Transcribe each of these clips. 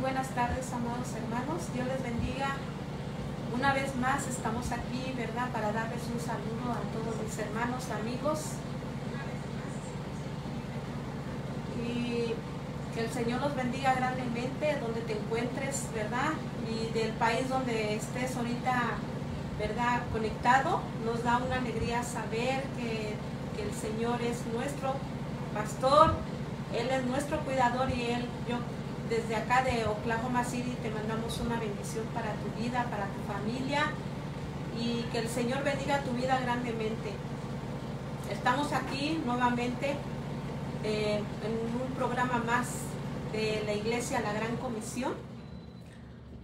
buenas tardes, amados hermanos. Dios les bendiga. Una vez más estamos aquí, ¿verdad? Para darles un saludo a todos mis hermanos, amigos. Y que el Señor los bendiga grandemente donde te encuentres, ¿verdad? Y del país donde estés ahorita, ¿verdad? Conectado. Nos da una alegría saber que el Señor es nuestro pastor. Él es nuestro cuidador y yo desde acá de Oklahoma City te mandamos una bendición para tu vida, para tu familia, y que el Señor bendiga tu vida grandemente. Estamos aquí nuevamente en un programa más de la Iglesia La Gran Comisión,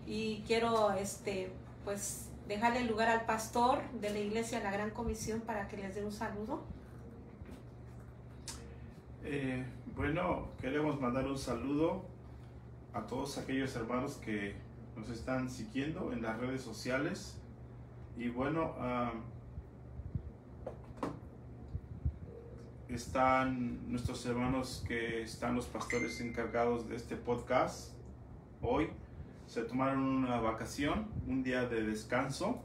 y quiero pues dejarle lugar al pastor de la Iglesia La Gran Comisión para que les dé un saludo. Bueno, queremos mandar un saludo a todos aquellos hermanos que nos están siguiendo en las redes sociales. Y bueno, están nuestros hermanos que están los pastores encargados de este podcast. Hoy se tomaron una vacación, un día de descanso.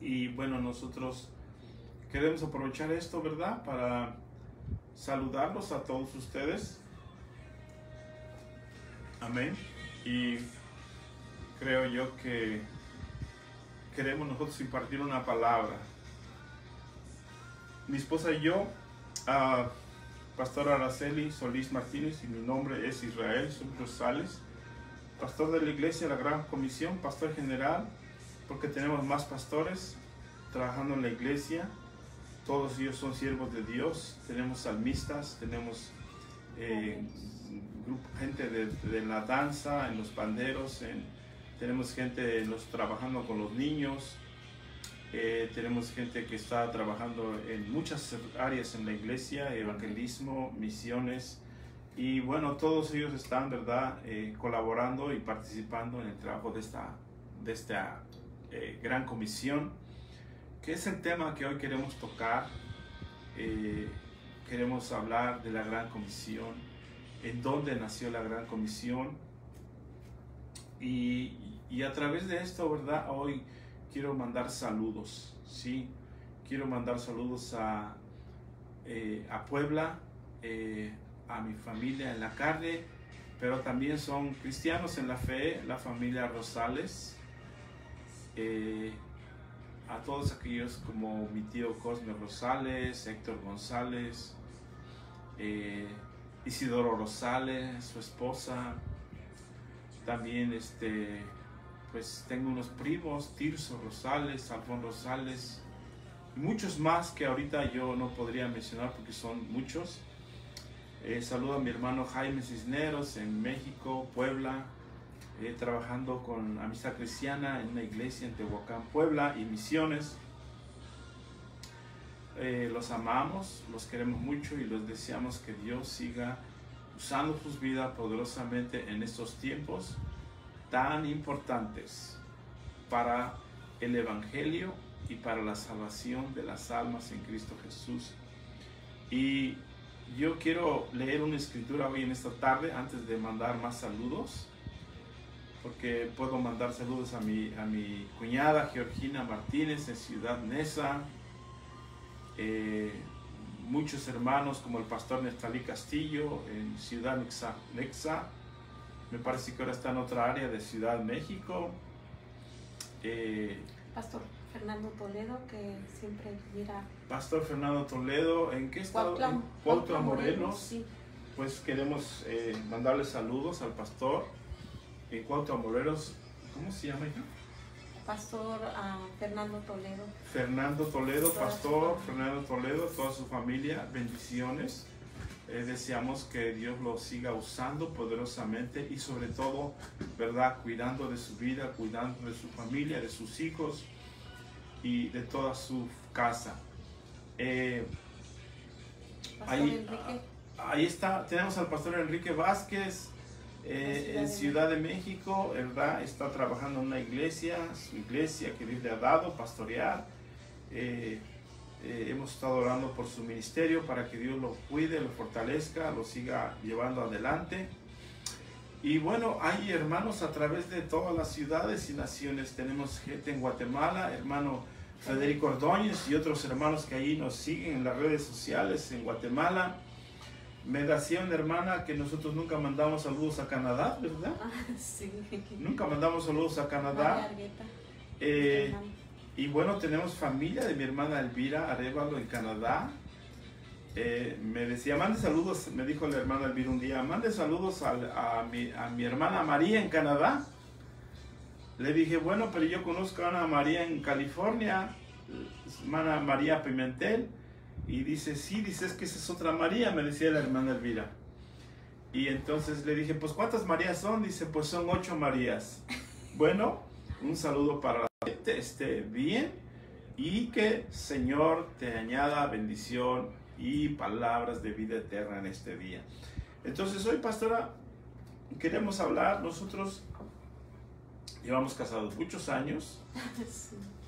Y bueno, nosotros queremos aprovechar esto, ¿verdad?, para saludarlos a todos ustedes. Amén. Y creo yo que queremos nosotros impartir una palabra. Mi esposa y yo, Pastor Araceli Solís Martínez, y mi nombre es Israel Rosales, pastor de la Iglesia La Gran Comisión, pastor general, porque tenemos más pastores trabajando en la iglesia. Todos ellos son siervos de Dios. Tenemos salmistas, tenemos gente de la danza, en los panderos, tenemos gente trabajando con los niños, tenemos gente que está trabajando en muchas áreas en la iglesia, evangelismo, misiones, y bueno, todos ellos están, ¿verdad?, colaborando y participando en el trabajo de esta gran comisión, que es el tema que hoy queremos tocar. Queremos hablar de la Gran Comisión, en dónde nació la Gran Comisión, y a través de esto, ¿verdad?, hoy quiero mandar saludos, ¿sí? Quiero mandar saludos a Puebla, a mi familia en la carne, pero también son cristianos en la fe, la familia Rosales, a todos aquellos como mi tío Cosme Rosales, Héctor González, Isidoro Rosales, su esposa. También pues tengo unos primos, Tirso Rosales, Alfón Rosales, y muchos más que ahorita yo no podría mencionar porque son muchos. Saludo a mi hermano Jaime Cisneros en México, Puebla, trabajando con Amistad Cristiana en una iglesia en Tehuacán, Puebla, y misiones. Los amamos, los queremos mucho y los deseamos que Dios siga usando sus vidas poderosamente en estos tiempos tan importantes para el Evangelio y para la salvación de las almas en Cristo Jesús. Y yo quiero leer una escritura hoy en esta tarde antes de mandar más saludos, porque puedo mandar saludos a mi cuñada Georgina Martínez en Ciudad Neza, muchos hermanos como el pastor Nestalí Castillo en Ciudad Nexa, me parece que ahora está en otra área de Ciudad México. Pastor Fernando Toledo, que siempre mira. Pastor Fernando Toledo, ¿en qué estado? Cuautla, Morelos. Sí. Pues queremos mandarle saludos al pastor en Cuautla, Morelos. ¿Cómo se llama, hija? Pastor Fernando Toledo. Fernando Toledo, pastor Fernando Toledo, toda su familia, bendiciones. Deseamos que Dios lo siga usando poderosamente y sobre todo, ¿verdad?, cuidando de su vida, cuidando de su familia, de sus hijos y de toda su casa. Ahí está, tenemos al pastor Enrique Vázquez en Ciudad de México, ¿verdad? Está trabajando en una iglesia, su iglesia que Dios le ha dado, pastorear. Hemos estado orando por su ministerio para que Dios lo cuide, lo fortalezca, lo siga llevando adelante. Y bueno, hay hermanos a través de todas las ciudades y naciones. Tenemos gente en Guatemala, hermano Federico Ordóñez y otros hermanos que ahí nos siguen en las redes sociales en Guatemala. Me decía una hermana que nosotros nunca mandamos saludos a Canadá, ¿verdad? Sí. Nunca mandamos saludos a Canadá. Y bueno, tenemos familia de mi hermana Elvira Arevalo en Canadá. Me decía, mande saludos, me dijo la hermana Elvira un día, mande saludos a mi hermana María en Canadá. Le dije, bueno, pero yo conozco a Ana María en California, hermana María Pimentel. Y dice, sí, dice, es que esa es otra María, me decía la hermana Elvira. Y entonces le dije, pues ¿cuántas Marías son? Dice, pues son 8 Marías. Bueno, un saludo para la gente, esté bien y que Señor te añada bendición y palabras de vida eterna en este día. Entonces hoy, pastora, queremos hablar. Nosotros llevamos casados muchos años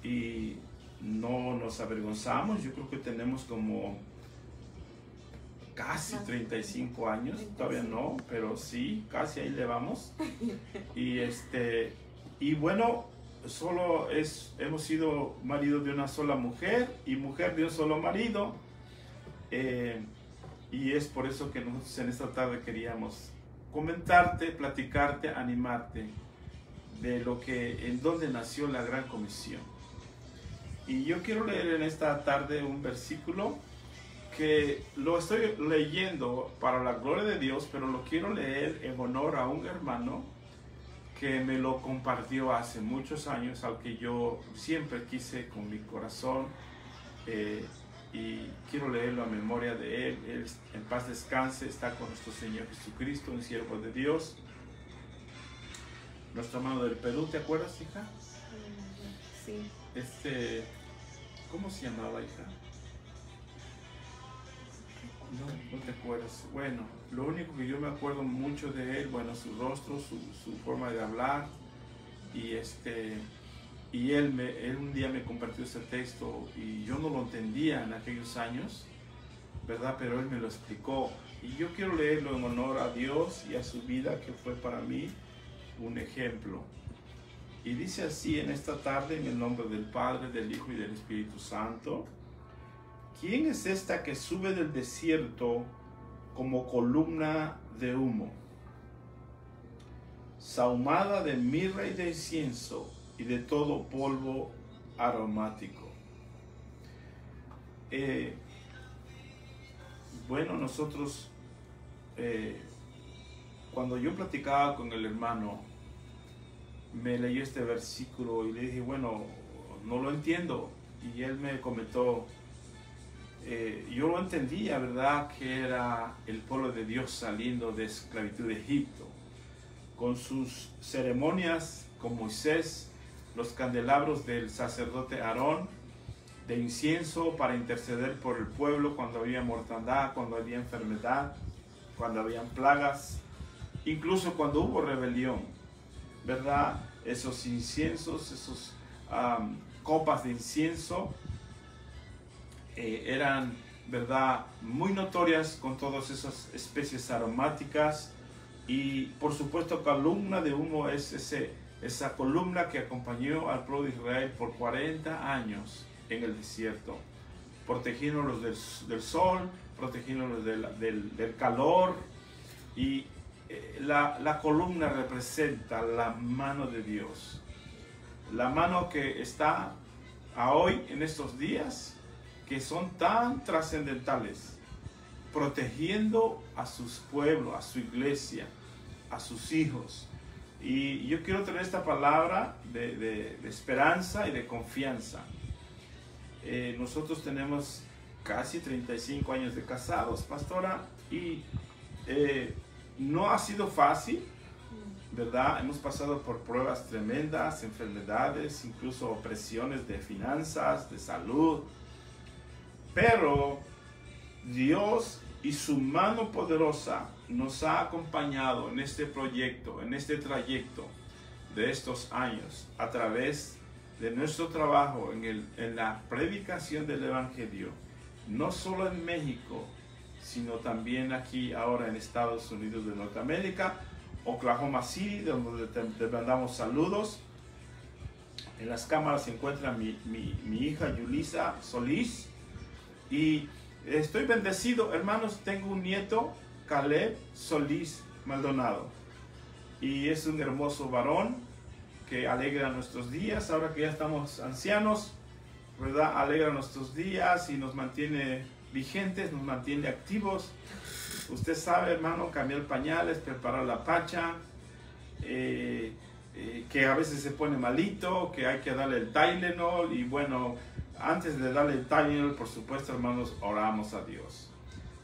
y no nos avergonzamos. Yo creo que tenemos como casi 35 años, todavía no, pero sí, casi ahí le vamos. Y bueno, hemos sido marido de una sola mujer y mujer de un solo marido. Y es por eso que nosotros en esta tarde queríamos comentarte, platicarte, animarte de en donde nació la Gran Comisión. Y yo quiero leer en esta tarde un versículo que lo estoy leyendo para la gloria de Dios, pero lo quiero leer en honor a un hermano que me lo compartió hace muchos años, al que yo siempre quise con mi corazón, y quiero leerlo a memoria de él. Él en paz descanse, está con nuestro Señor Jesucristo, un siervo de Dios, nuestro hermano del Perú. ¿Te acuerdas, hija? Sí. ¿Cómo se llamaba, hija? No te acuerdas. Bueno, lo único que yo me acuerdo mucho de él, bueno, su rostro, su forma de hablar, y él un día me compartió ese texto y yo no lo entendía en aquellos años, ¿verdad? Pero él me lo explicó y yo quiero leerlo en honor a Dios y a su vida, que fue para mí un ejemplo. Y dice así en esta tarde, en el nombre del Padre, del Hijo y del Espíritu Santo: ¿quién es esta que sube del desierto como columna de humo, sahumada de mirra y de incienso y de todo polvo aromático? Bueno, nosotros, cuando yo platicaba con el hermano, me leyó este versículo y le dije, bueno, no lo entiendo. Y él me comentó, yo lo entendía, ¿verdad?, que era el pueblo de Dios saliendo de esclavitud de Egipto, con sus ceremonias con Moisés, los candelabros del sacerdote Aarón, de incienso para interceder por el pueblo cuando había mortandad, cuando había enfermedad, cuando habían plagas, incluso cuando hubo rebelión, ¿verdad? Esos inciensos, esos copas de incienso eran, ¿verdad?, muy notorias con todas esas especies aromáticas. Y por supuesto, columna de humo es esa columna que acompañó al pueblo de Israel por 40 años en el desierto, protegiéndolos del sol, protegiéndolos del calor. Y la columna representa la mano de Dios, la mano que está hoy en estos días, que son tan trascendentales, protegiendo a sus pueblos, a su iglesia, a sus hijos. Y yo quiero traer esta palabra de esperanza y de confianza. Nosotros tenemos casi 35 años de casados, pastora, y no ha sido fácil, ¿verdad? Hemos pasado por pruebas tremendas, enfermedades, incluso opresiones de finanzas, de salud. Pero Dios y su mano poderosa nos ha acompañado en este proyecto, en este trayecto de estos años, a través de nuestro trabajo en la predicación del Evangelio, no solo en México, sino también aquí ahora en Estados Unidos de Norteamérica. Oklahoma City, donde te mandamos saludos. En las cámaras se encuentra mi hija Yulisa Solís. Y estoy bendecido, hermanos. Tengo un nieto, Caleb Solís Maldonado. Y es un hermoso varón que alegra nuestros días. Ahora que ya estamos ancianos, ¿verdad? Alegra nuestros días y nos mantiene vigentes, nos mantiene activos. Usted sabe, hermano, cambiar pañales, preparar la pacha, que a veces se pone malito, que hay que darle el Tylenol. Y bueno, antes de darle el Tylenol, por supuesto, hermanos, oramos a Dios.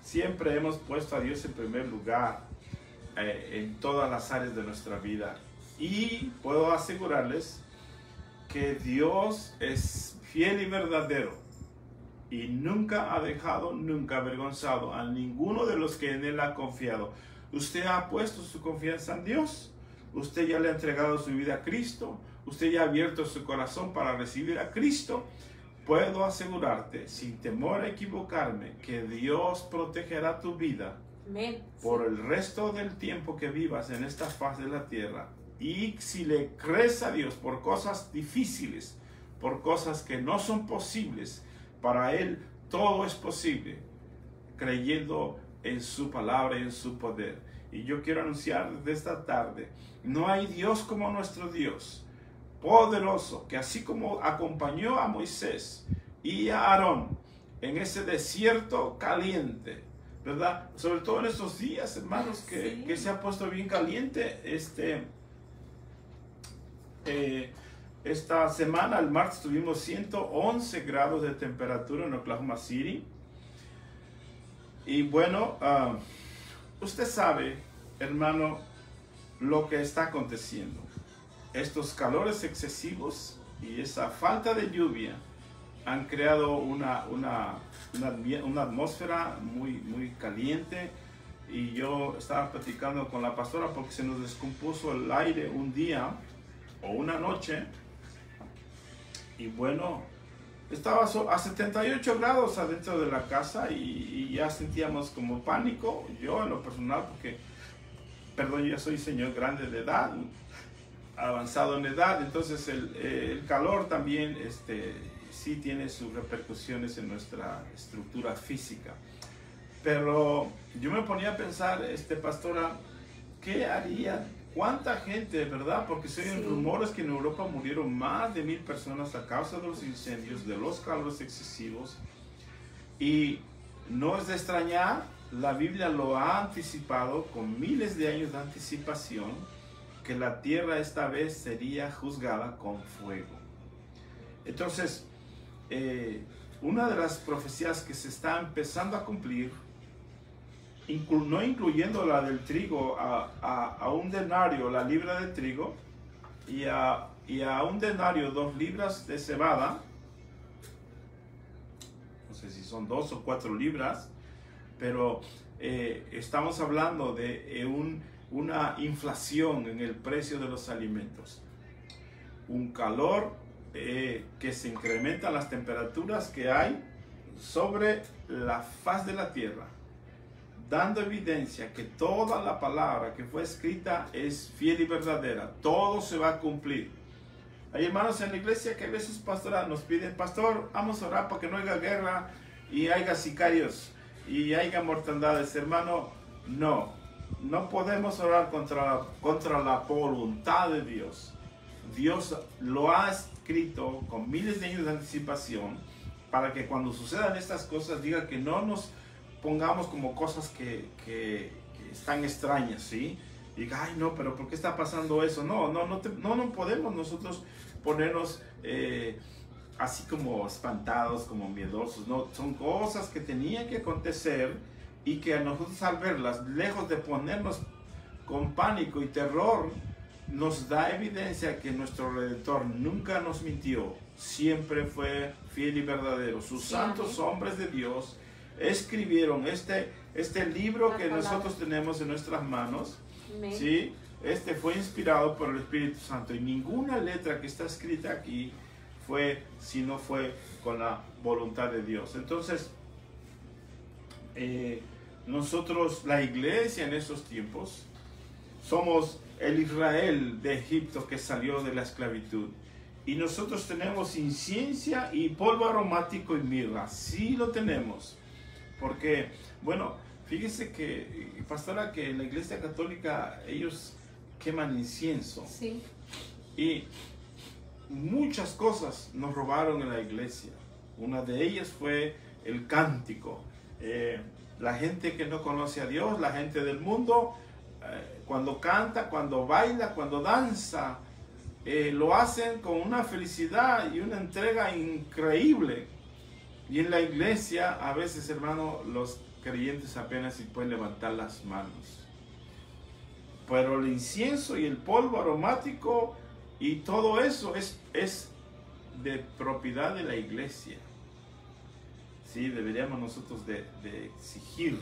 Siempre hemos puesto a Dios en primer lugar en todas las áreas de nuestra vida. Y puedo asegurarles que Dios es fiel y verdadero y nunca ha dejado, nunca ha avergonzado a ninguno de los que en Él ha confiado. Usted ha puesto su confianza en Dios. Usted ya le ha entregado su vida a Cristo. Usted ya ha abierto su corazón para recibir a Cristo. Puedo asegurarte, sin temor a equivocarme, que Dios protegerá tu vida. Amén. Por el resto del tiempo que vivas en esta faz de la tierra. Y si le crees a Dios por cosas difíciles, por cosas que no son posibles, para Él todo es posible, creyendo en su palabra y en su poder. Y yo quiero anunciar desde esta tarde, no hay Dios como nuestro Dios, poderoso, que así como acompañó a Moisés y a Aarón en ese desierto caliente, ¿verdad? Sobre todo en estos días, hermanos, que se ha puesto bien caliente. Esta semana, el martes, tuvimos 111 grados de temperatura en Oklahoma City. Y bueno, usted sabe, hermano, lo que está aconteciendo. Estos calores excesivos y esa falta de lluvia han creado una atmósfera muy caliente. Y yo estaba platicando con la pastora porque se nos descompuso el aire un día o una noche. Y bueno, estaba a 78 grados adentro de la casa y ya sentíamos como pánico. Yo en lo personal, porque, perdón, ya soy señor grande de edad, avanzado en edad, entonces el calor también sí tiene sus repercusiones en nuestra estructura física. Pero yo me ponía a pensar, pastora, ¿qué haría? ¿Cuánta gente, verdad? Porque se oyen rumores que en Europa murieron más de 1000 personas a causa de los incendios, de los calores excesivos. Y no es de extrañar, la Biblia lo ha anticipado con miles de años de anticipación, que la tierra esta vez sería juzgada con fuego. Entonces, una de las profecías que se está empezando a cumplir, no incluyendo la del trigo, a un denario la libra de trigo y a un denario 2 libras de cebada, no sé si son 2 o 4 libras, pero estamos hablando de una inflación en el precio de los alimentos, un calor que se incrementan las temperaturas que hay sobre la faz de la tierra, dando evidencia que toda la palabra que fue escrita es fiel y verdadera. Todo se va a cumplir. Hay hermanos en la iglesia que a veces, pastora, nos piden, pastor, vamos a orar para que no haya guerra y haya sicarios y haya mortandades. Hermano, no podemos orar contra la voluntad de Dios. Dios lo ha escrito con miles de años de anticipación para que cuando sucedan estas cosas diga que no nos pongamos como cosas que están extrañas, ¿sí? Diga, ay no, pero ¿por qué está pasando eso? No podemos nosotros ponernos así como espantados, como miedosos. No, son cosas que tenían que acontecer y que a nosotros al verlas, lejos de ponernos con pánico y terror, nos da evidencia que nuestro Redentor nunca nos mintió, siempre fue fiel y verdadero. Sus santos hombres de Dios escribieron este libro que nosotros tenemos en nuestras manos, ¿sí? Fue inspirado por el Espíritu Santo y ninguna letra que está escrita aquí fue, si no fue con la voluntad de Dios. Entonces, nosotros, la iglesia en esos tiempos, somos el Israel de Egipto que salió de la esclavitud. Y nosotros tenemos incienso y polvo aromático y mirra. Sí lo tenemos. Porque, bueno, fíjese que, pastora, que en la Iglesia Católica ellos queman incienso. Sí. Y muchas cosas nos robaron en la iglesia. Una de ellas fue el cántico. La gente que no conoce a Dios, la gente del mundo, cuando canta, cuando baila, cuando danza, lo hacen con una felicidad y una entrega increíble. Y en la iglesia, a veces, hermano, los creyentes apenas si pueden levantar las manos. Pero el incienso y el polvo aromático y todo eso es de propiedad de la iglesia. Sí, deberíamos nosotros de exigir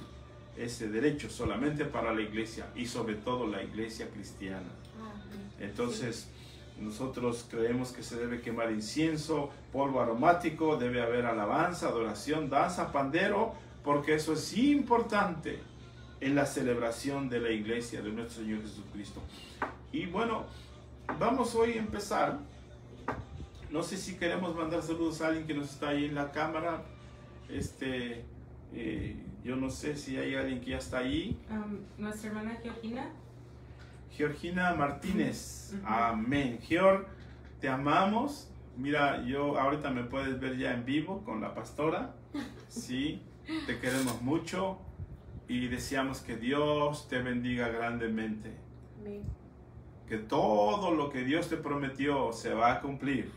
ese derecho solamente para la iglesia y sobre todo la iglesia cristiana. Entonces, nosotros creemos que se debe quemar incienso, polvo aromático, debe haber alabanza, adoración, danza, pandero, porque eso es importante en la celebración de la iglesia de nuestro Señor Jesucristo. Y bueno, vamos hoy a empezar. No sé si queremos mandar saludos a alguien que nos está ahí en la cámara. Yo no sé si hay alguien que ya está ahí. Nuestra hermana Georgina. Georgina Martínez. Amén. Georg, te amamos. Mira, yo ahorita me puedes ver ya en vivo con la pastora. Sí, te queremos mucho y deseamos que Dios te bendiga grandemente. Amén. Que todo lo que Dios te prometió se va a cumplir.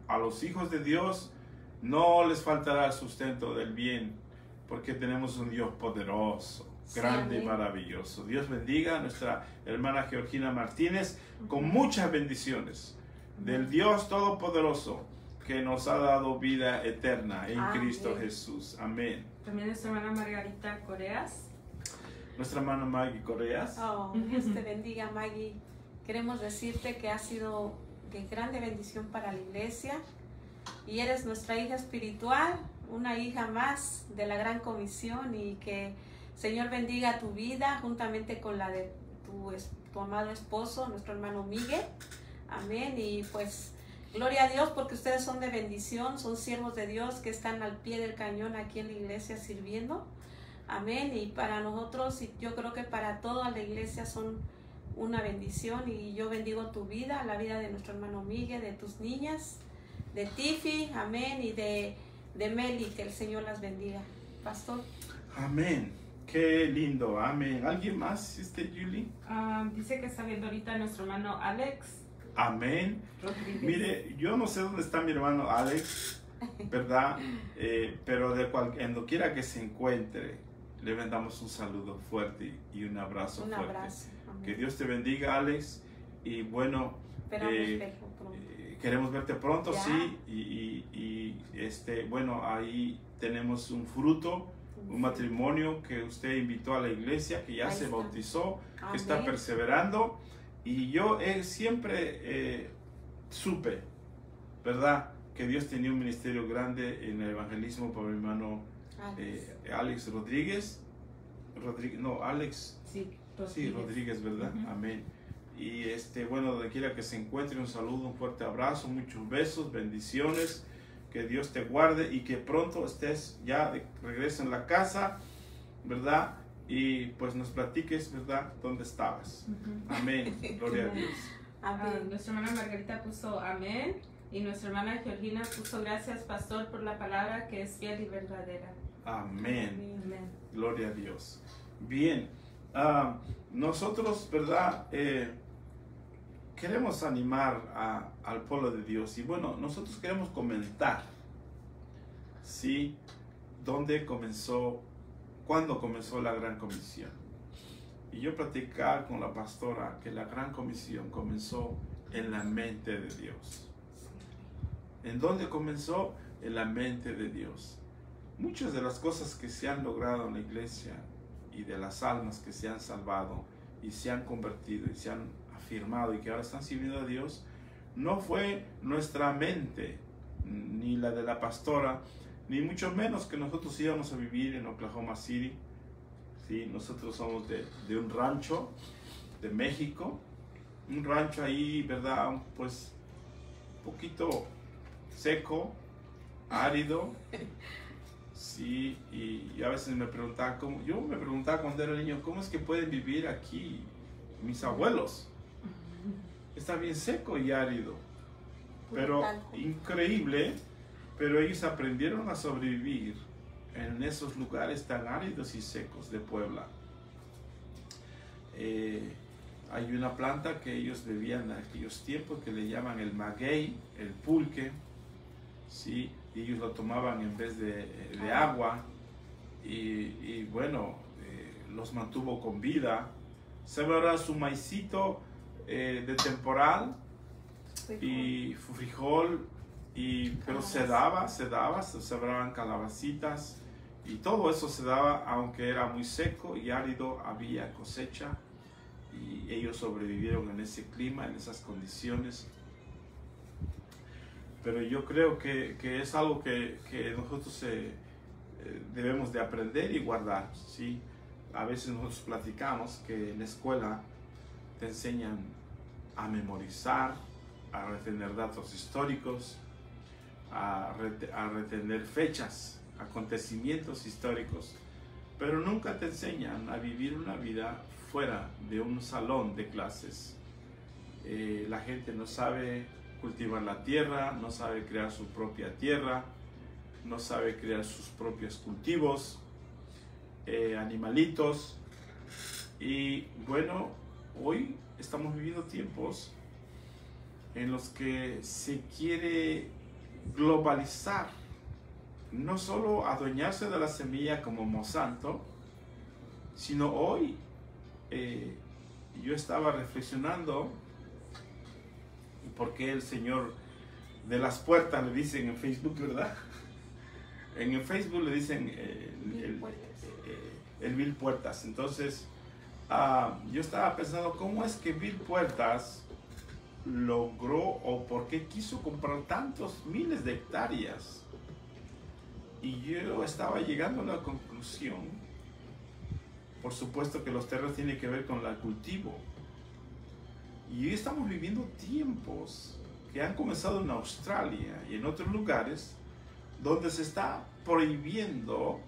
A los hijos de Dios no les faltará el sustento del bien, porque tenemos un Dios poderoso, grande y maravilloso. Dios bendiga a nuestra hermana Georgina Martínez con muchas bendiciones del Dios Todopoderoso que nos ha dado vida eterna en Cristo Jesús. Amén. También nuestra hermana Margarita Coreas. Nuestra hermana Maggie Coreas. Dios te bendiga, Maggie. Queremos decirte que ha sido de grande bendición para la iglesia y eres nuestra hija espiritual, una hija más de la Gran Comisión, y que Señor bendiga tu vida juntamente con la de tu amado esposo, nuestro hermano Miguel. Amén. Y pues gloria a Dios porque ustedes son de bendición, son siervos de Dios que están al pie del cañón aquí en la iglesia sirviendo. Amén. Y para nosotros, y yo creo que para toda la iglesia son una bendición, y yo bendigo tu vida, la vida de nuestro hermano Miguel, de tus niñas, de Tiffy, amén, y de Meli, que el Señor las bendiga. Pastor. Amén. Qué lindo, amén. ¿Alguien más, Julie? Dice que está viendo ahorita a nuestro hermano Alex. Amén. Rodríguez. Mire, yo no sé dónde está mi hermano Alex, ¿verdad? Pero en doquiera que se encuentre, le mandamos un saludo fuerte y un abrazo fuerte. Abrazo. Que Dios te bendiga, Alex. Y bueno, queremos verte pronto, ¿ya? Sí. Bueno, ahí tenemos un fruto, un matrimonio que usted invitó a la iglesia, que ya se bautizó, que está perseverando. Y yo siempre supe, ¿verdad?, que Dios tenía un ministerio grande en el evangelismo por mi hermano Alex Rodríguez. Alex. Sí, Rodríguez. Sí, Rodríguez, ¿verdad? Amén. Y bueno, donde quiera que se encuentre, un saludo, un fuerte abrazo, muchos besos, bendiciones, que Dios te guarde y que pronto estés ya de regreso en la casa, ¿verdad? Y pues nos platiques, ¿verdad?, dónde estabas. Amén. Gloria a Dios. Nuestra hermana Margarita puso amén, y nuestra hermana Georgina puso gracias, pastor, por la palabra que es fiel y verdadera. Amén. Amén. Gloria a Dios. Bien, nosotros, ¿verdad?, queremos animar al pueblo de Dios. Y bueno, nosotros queremos comentar, ¿sí?, cuándo comenzó la Gran Comisión. Y yo platicaba con la pastora que la Gran Comisión comenzó en la mente de Dios. ¿En dónde comenzó? En la mente de Dios. Muchas de las cosas que se han logrado en la iglesia y de las almas que se han salvado y se han convertido y se han afirmado y que ahora están sirviendo a Dios, no fue nuestra mente, ni la de la pastora, ni mucho menos que nosotros íbamos a vivir en Oklahoma City. ¿Sí? Nosotros somos de un rancho de México, un rancho ahí, ¿verdad? Pues un poquito seco, árido, sí, y a veces me preguntaba, yo me preguntaba cuando era niño, ¿cómo es que pueden vivir aquí mis abuelos? Está bien seco y árido, pero increíble, pero ellos aprendieron a sobrevivir en esos lugares tan áridos y secos de Puebla. Hay una planta que ellos bebían en aquellos tiempos que le llaman el maguey, el pulque, ¿sí? Y ellos lo tomaban en vez de agua y bueno, los mantuvo con vida. Sembraba su maicito de temporal y frijol, pero se sembraban calabacitas y todo eso se daba, aunque era muy seco y árido, había cosecha y ellos sobrevivieron en ese clima, en esas condiciones. Pero yo creo que es algo que nosotros debemos de aprender y guardar, ¿sí? A veces nosotros platicamos que en la escuela te enseñan a memorizar, a retener datos históricos, a retener fechas, acontecimientos históricos, pero nunca te enseñan a vivir una vida fuera de un salón de clases. La gente no sabe cultivar la tierra, no sabe crear su propia tierra, no sabe crear sus propios cultivos, animalitos. Y bueno, hoy estamos viviendo tiempos en los que se quiere globalizar, no solo adueñarse de la semilla como Monsanto, sino hoy yo estaba reflexionando por qué el Señor de las puertas le dicen en Facebook, ¿verdad? En el Facebook le dicen el Mil Puertas. Entonces yo estaba pensando cómo es que Mil Puertas logró o por qué quiso comprar tantos miles de hectáreas. Y yo estaba llegando a la conclusión, por supuesto que los terrenos tienen que ver con el cultivo. Y hoy estamos viviendo tiempos que han comenzado en Australia y en otros lugares donde se está prohibiendo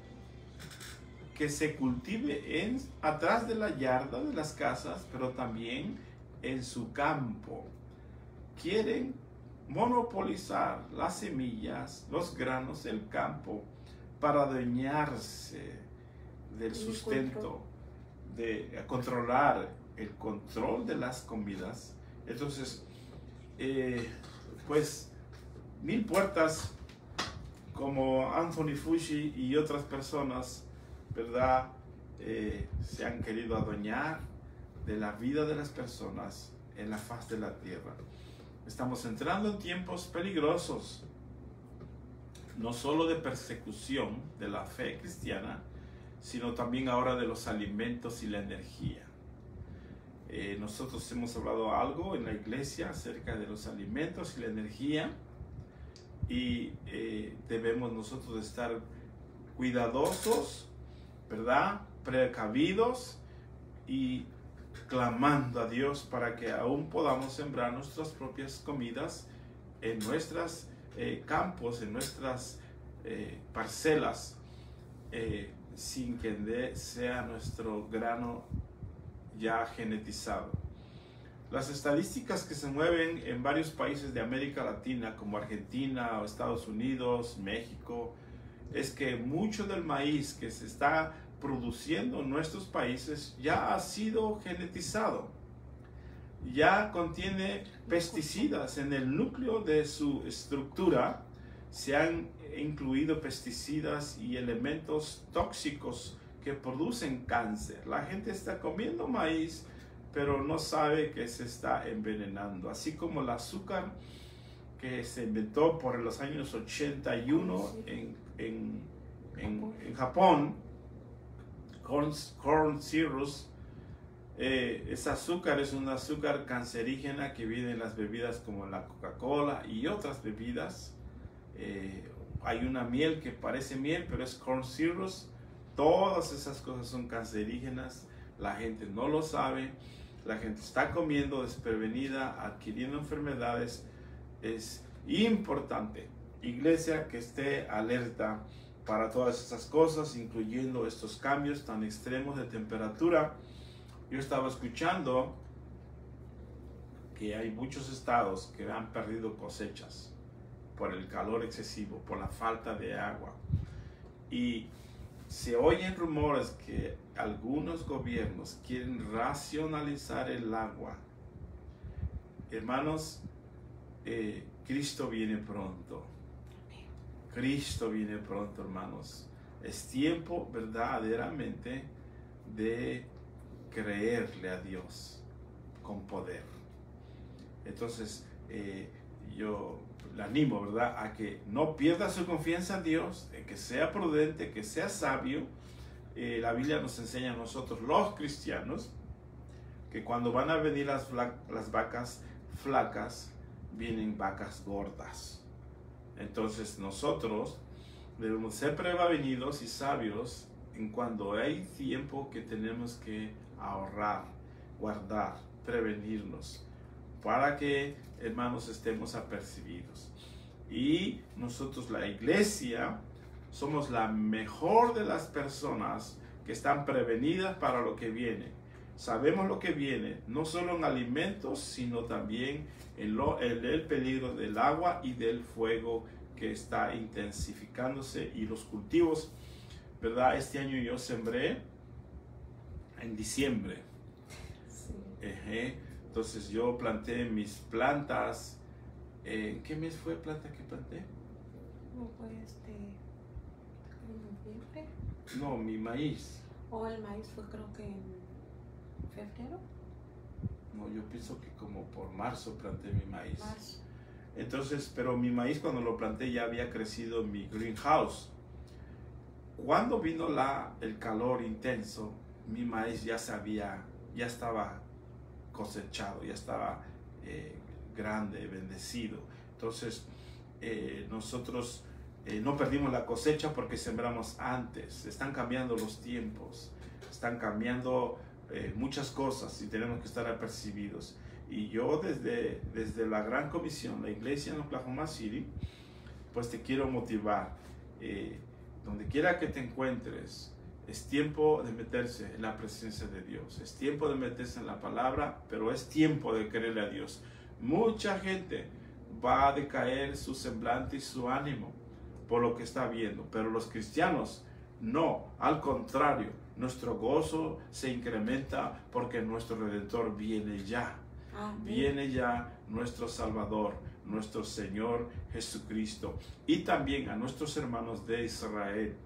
que se cultive atrás de la yarda de las casas, pero también en su campo. Quieren monopolizar las semillas, los granos, el campo, para adueñarse del sustento, de controlar el control de las comidas. Entonces, pues Mil Puertas, como Anthony Fauci y otras personas, ¿verdad? Se han querido adueñar de la vida de las personas en la faz de la tierra. Estamos entrando en tiempos peligrosos, no solo de persecución de la fe cristiana, sino también ahora de los alimentos y la energía. Nosotros hemos hablado algo en la iglesia acerca de los alimentos y la energía, y debemos nosotros de estar cuidadosos, ¿verdad? Precavidos y clamando a Dios para que aún podamos sembrar nuestras propias comidas en nuestros campos, en nuestras parcelas, sin que sea nuestro grano ya genetizado. Las estadísticas que se mueven en varios países de América Latina, como Argentina o Estados Unidos, México, es que mucho del maíz que se está produciendo en nuestros países ya ha sido genetizado, ya contiene pesticidas en el núcleo de su estructura, se han incluido pesticidas y elementos tóxicos que producen cáncer. La gente está comiendo maíz, pero no sabe que se está envenenando, así como el azúcar que se inventó por los años 81 en Japón, corn syrup. Ese azúcar es un azúcar cancerígena que viene en las bebidas como la Coca-Cola y otras bebidas. Hay una miel que parece miel, pero es corn syrup. Todas esas cosas son cancerígenas. La gente no lo sabe. La gente está comiendo desprevenida, adquiriendo enfermedades. Es importante, iglesia, que esté alerta para todas estas cosas, incluyendo estos cambios tan extremos de temperatura. Yo estaba escuchando que hay muchos estados que han perdido cosechas por el calor excesivo, por la falta de agua. Y se oyen rumores que algunos gobiernos quieren racionalizar el agua. Hermanos, Cristo viene pronto. Cristo viene pronto, hermanos. Es tiempo verdaderamente de creerle a Dios con poder. Entonces, yo le animo, ¿verdad?, a que no pierda su confianza en Dios, en que sea prudente, que sea sabio. La Biblia nos enseña a nosotros, los cristianos, que cuando van a venir las vacas flacas, vienen vacas gordas. Entonces nosotros debemos ser prevenidos y sabios en cuando hay tiempo que tenemos que ahorrar, guardar, prevenirnos, para que, hermanos, estemos apercibidos. Y nosotros, la iglesia, somos la mejor de las personas que están prevenidas para lo que viene. Sabemos lo que viene, no solo en alimentos, sino también en el peligro del agua y del fuego que está intensificándose, y los cultivos, ¿verdad? Este año yo sembré en diciembre. Sí. Entonces yo planté mis plantas. ¿En qué mes fue planta que planté? ¿No fue en noviembre? No, mi maíz. O el maíz fue, creo que en febrero. No, yo pienso que como por marzo planté mi maíz. Marzo. Entonces, pero mi maíz cuando lo planté ya había crecido en mi greenhouse. Cuando vino el calor intenso, mi maíz ya estaba cosechado, ya estaba grande, bendecido. Entonces, nosotros no perdimos la cosecha porque sembramos antes. Están cambiando los tiempos, están cambiando muchas cosas y tenemos que estar apercibidos. Y yo desde la Gran Comisión, la iglesia en Oklahoma City, pues te quiero motivar. Donde quiera que te encuentres, es tiempo de meterse en la presencia de Dios. Es tiempo de meterse en la palabra, pero es tiempo de creerle a Dios. Mucha gente va a decaer su semblante y su ánimo por lo que está viendo, pero los cristianos no, al contrario, nuestro gozo se incrementa porque nuestro Redentor viene ya. Amén. Viene ya nuestro Salvador, nuestro Señor Jesucristo. Y también a nuestros hermanos de Israel.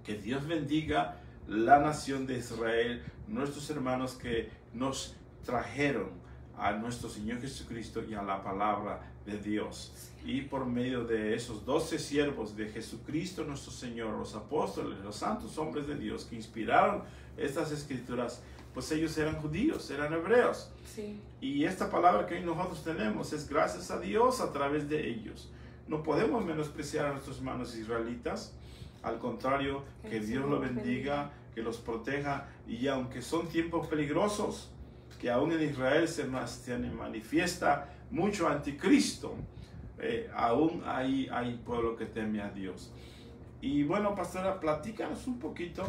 Que Dios bendiga la nación de Israel, nuestros hermanos que nos trajeron a nuestro Señor Jesucristo y a la palabra de Dios. Y por medio de esos 12 siervos de Jesucristo nuestro Señor, los apóstoles, los santos hombres de Dios que inspiraron estas escrituras, pues ellos eran judíos, eran hebreos. Sí. Y esta palabra que hoy nosotros tenemos es gracias a Dios a través de ellos. No podemos menospreciar a nuestros hermanos israelitas. Al contrario, que Dios los bendiga, que los proteja. Y aunque son tiempos peligrosos, que aún en Israel se manifiesta mucho anticristo, aún hay pueblo que teme a Dios. Y bueno, pastora, platícanos un poquito,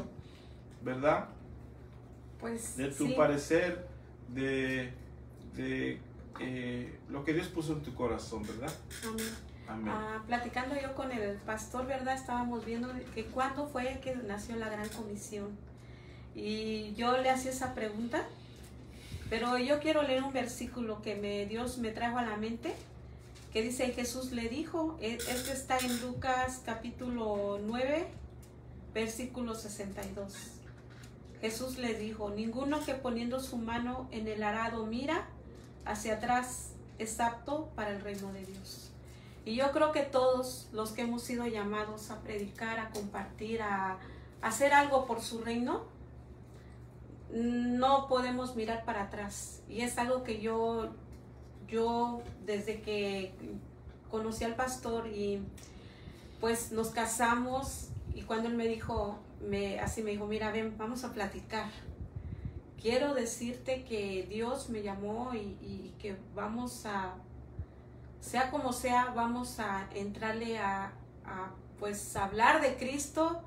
¿verdad? Pues, de tu sí. parecer, de lo que Dios puso en tu corazón, ¿verdad? Amén. Amén. Platicando yo con el pastor, ¿verdad? Estábamos viendo que cuándo fue que nació la Gran Comisión. Y yo le hacía esa pregunta, pero yo quiero leer un versículo que Dios me trajo a la mente, que dice: Jesús le dijo, este está en Lucas capítulo 9, versículo 62. Jesús le dijo: ninguno que poniendo su mano en el arado mira hacia atrás es apto para el reino de Dios. Y yo creo que todos los que hemos sido llamados a predicar, a compartir, a hacer algo por su reino, no podemos mirar para atrás. Y es algo que yo desde que conocí al pastor y pues nos casamos, y cuando él me dijo, así me dijo: mira, ven, vamos a platicar. quiero decirte que Dios me llamó y que vamos a, sea como sea, vamos a entrarle a pues hablar de Cristo,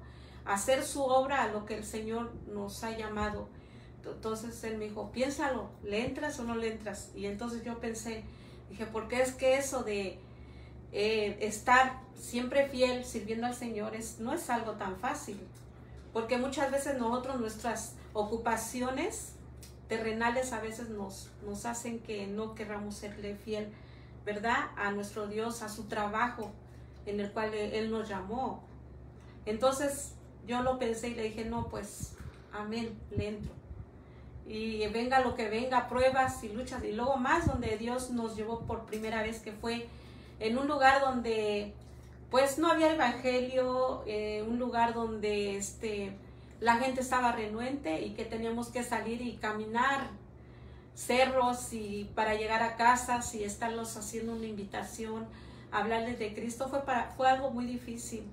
a hacer su obra, a lo que el Señor nos ha llamado. Entonces él me dijo, piénsalo, ¿le entras o no le entras? Y entonces yo pensé, dije, porque es que eso de estar siempre fiel sirviendo al Señor no es algo tan fácil, porque muchas veces nosotros, nuestras ocupaciones terrenales a veces nos hacen que no querramos serle fiel, ¿verdad? A nuestro Dios, a su trabajo en el cual Él nos llamó. Entonces yo lo pensé y le dije, no, pues amén, le entro. Y venga lo que venga, pruebas y luchas, y luego más donde Dios nos llevó por primera vez, que fue en un lugar donde pues no había evangelio, un lugar donde la gente estaba renuente y que teníamos que salir y caminar cerros y para llegar a casas y estarlos haciendo una invitación, hablarles de Cristo. Fue algo muy difícil,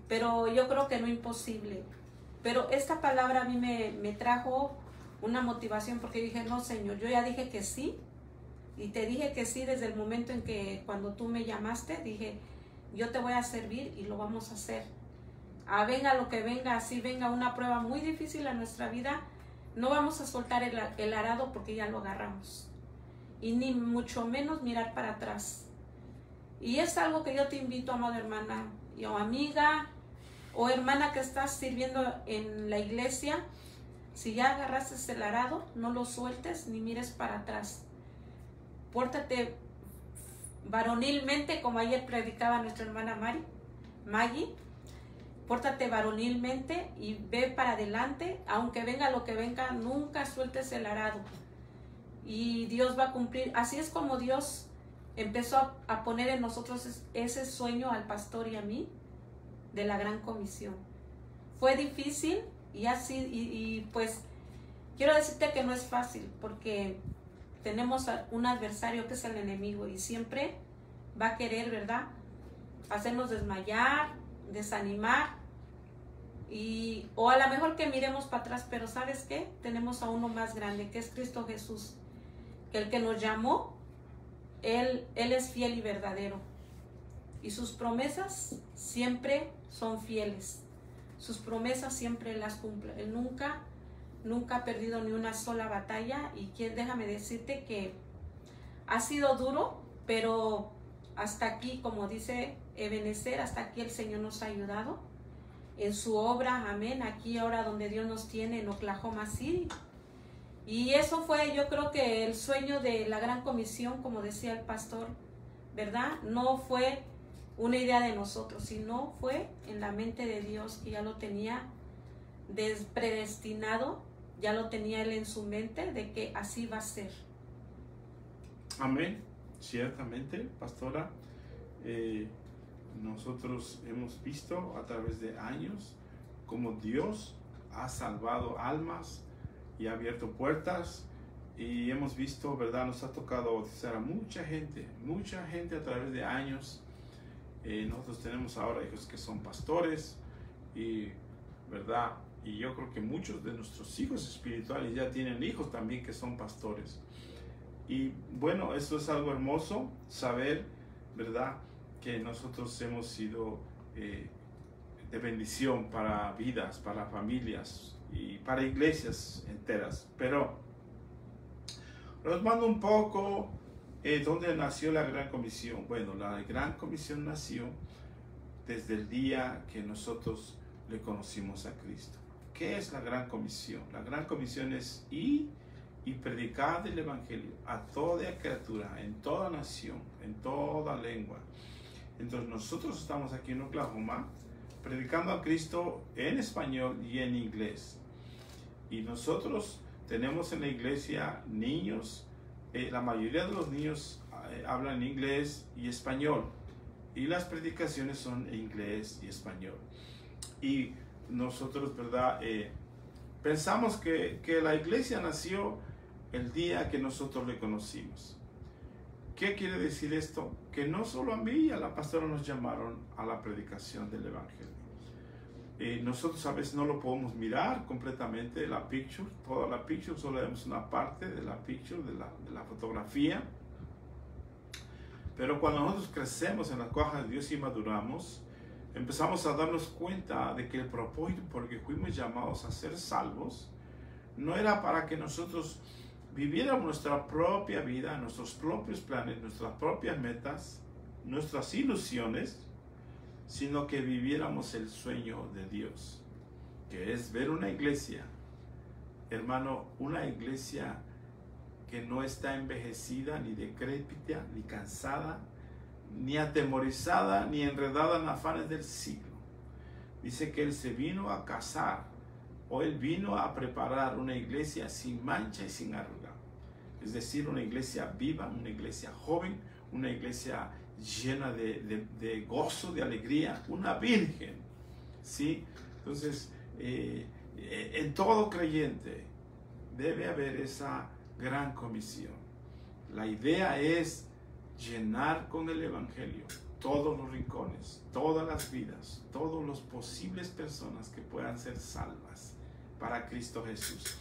pero yo creo que no imposible. Pero esta palabra a mí me trajo una motivación, porque dije, no, Señor, yo ya dije que sí, y te dije que sí desde el momento en que cuando tú me llamaste, dije, yo te voy a servir y lo vamos a hacer. Venga lo que venga, así venga una prueba muy difícil a nuestra vida, no vamos a soltar el arado porque ya lo agarramos. Y ni mucho menos mirar para atrás. Y es algo que yo te invito, amada hermana, o amiga, o hermana que estás sirviendo en la iglesia. Si ya agarraste el arado, no lo sueltes ni mires para atrás. Pórtate varonilmente, como ayer predicaba nuestra hermana Maggie. Pórtate varonilmente y ve para adelante, aunque venga lo que venga, nunca sueltes el arado. Y Dios va a cumplir. Así es como Dios empezó a poner en nosotros ese sueño al pastor y a mí de la gran comisión. Fue difícil y así, y pues quiero decirte que no es fácil, porque tenemos un adversario que es el enemigo y siempre va a querer, ¿verdad?, hacernos desmayar, desanimar, o a lo mejor que miremos para atrás. Pero ¿sabes qué? Tenemos a uno más grande, que es Cristo Jesús, que el que nos llamó, Él es fiel y verdadero, y sus promesas siempre son fieles. Sus promesas siempre las cumple. Él nunca ha perdido ni una sola batalla. Y déjame decirte que ha sido duro, pero hasta aquí, como dice Ebenezer, hasta aquí el Señor nos ha ayudado en su obra, amén, aquí ahora donde Dios nos tiene en Oklahoma City. Y eso fue, yo creo que el sueño de la gran comisión, como decía el pastor, ¿verdad? No fue una idea de nosotros, sino fue en la mente de Dios, que ya lo tenía predestinado, ya lo tenía Él en su mente, de que así va a ser. Amén. Ciertamente, pastora, nosotros hemos visto a través de años cómo Dios ha salvado almas y ha abierto puertas, y hemos visto, ¿verdad? Nos ha tocado bautizar a mucha gente a través de años. Nosotros tenemos ahora hijos que son pastores, y ¿verdad? Y yo creo que muchos de nuestros hijos espirituales ya tienen hijos también que son pastores. Y bueno, eso es algo hermoso, saber, ¿verdad?, que nosotros hemos sido de bendición para vidas, para familias y para iglesias enteras. Pero nos manda un poco dónde nació la Gran Comisión. Bueno, la Gran Comisión nació desde el día que nosotros le conocimos a Cristo. ¿Qué es la Gran Comisión? La Gran Comisión es ir y predicar el Evangelio a toda criatura, en toda nación, en toda lengua. Entonces nosotros estamos aquí en Oklahoma predicando a Cristo en español y en inglés. Y nosotros tenemos en la iglesia niños, la mayoría de los niños hablan inglés y español, y las predicaciones son en inglés y español. Y nosotros, ¿verdad?, pensamos que la iglesia nació el día que nosotros le conocimos. ¿Qué quiere decir esto? Que no solo a mí y a la pastora nos llamaron a la predicación del Evangelio. nosotros a veces no lo podemos mirar completamente, la picture, toda la picture, solo vemos una parte de la picture, de la fotografía. Pero cuando nosotros crecemos en las cosas de Dios y maduramos, empezamos a darnos cuenta de que el propósito por el que fuimos llamados a ser salvos no era para que nosotros viviéramos nuestra propia vida, nuestros propios planes, nuestras propias metas, nuestras ilusiones, sino que viviéramos el sueño de Dios, que es ver una iglesia, hermano, una iglesia que no está envejecida, ni decrépita, ni cansada, ni atemorizada, ni enredada en afanes del siglo. Dice que Él se vino a casar, o Él vino a preparar una iglesia sin mancha y sin arruga. Es decir, una iglesia viva, una iglesia joven, una iglesia llena de gozo, de alegría, una virgen, ¿sí? Entonces, en todo creyente debe haber esa gran comisión. La idea es llenar con el Evangelio todos los rincones, todas las vidas, todas las posibles personas que puedan ser salvas para Cristo Jesús.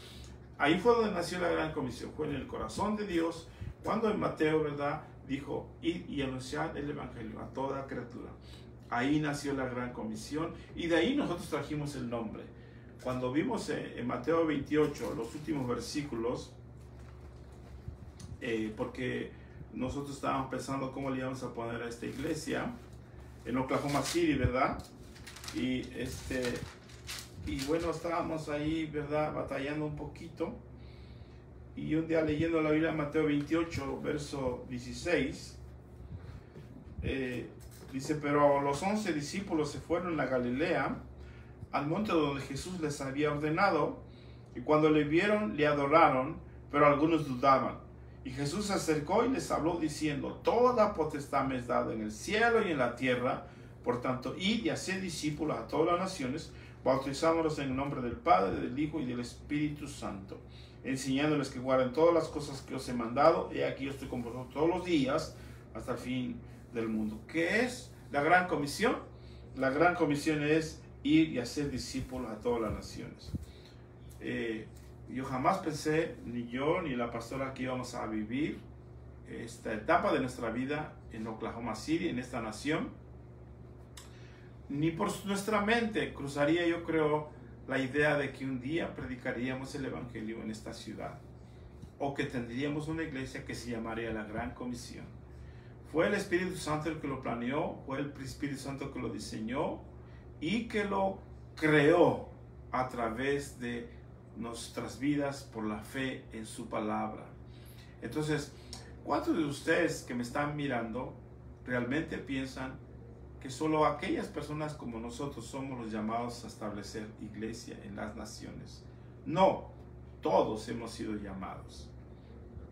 Ahí fue donde nació la gran comisión, fue en el corazón de Dios, cuando en Mateo, ¿verdad?, dijo, ir y anunciar el Evangelio a toda criatura. Ahí nació la gran comisión y de ahí nosotros trajimos el nombre. Cuando vimos en Mateo 28, los últimos versículos, porque nosotros estábamos pensando cómo le íbamos a poner a esta iglesia en Oklahoma City, ¿verdad? Y bueno, estábamos ahí, ¿verdad?, batallando un poquito. Y un día leyendo la Biblia, Mateo 28, verso 16, dice, pero los 11 discípulos se fueron a Galilea, al monte donde Jesús les había ordenado, y cuando le vieron, le adoraron, pero algunos dudaban. Y Jesús se acercó y les habló diciendo, toda potestad me es dada en el cielo y en la tierra, por tanto, id y haced discípulos a todas las naciones, bautizándolos en el nombre del Padre, del Hijo y del Espíritu Santo, enseñándoles que guarden todas las cosas que os he mandado, y aquí yo estoy con vosotros todos los días, hasta el fin del mundo. ¿Qué es la gran comisión? La gran comisión es ir y hacer discípulos a todas las naciones. Yo jamás pensé, ni yo ni la pastora, que íbamos a vivir esta etapa de nuestra vida en Oklahoma City, en esta nación. Ni por nuestra mente cruzaría, yo creo, la idea de que un día predicaríamos el Evangelio en esta ciudad, o que tendríamos una iglesia que se llamaría la Gran Comisión. Fue el Espíritu Santo el que lo planeó, fue el Espíritu Santo que lo diseñó y que lo creó a través de nuestras vidas por la fe en su palabra. Entonces, ¿cuántos de ustedes que me están mirando realmente piensan que solo aquellas personas como nosotros somos los llamados a establecer iglesia en las naciones? No, todos hemos sido llamados.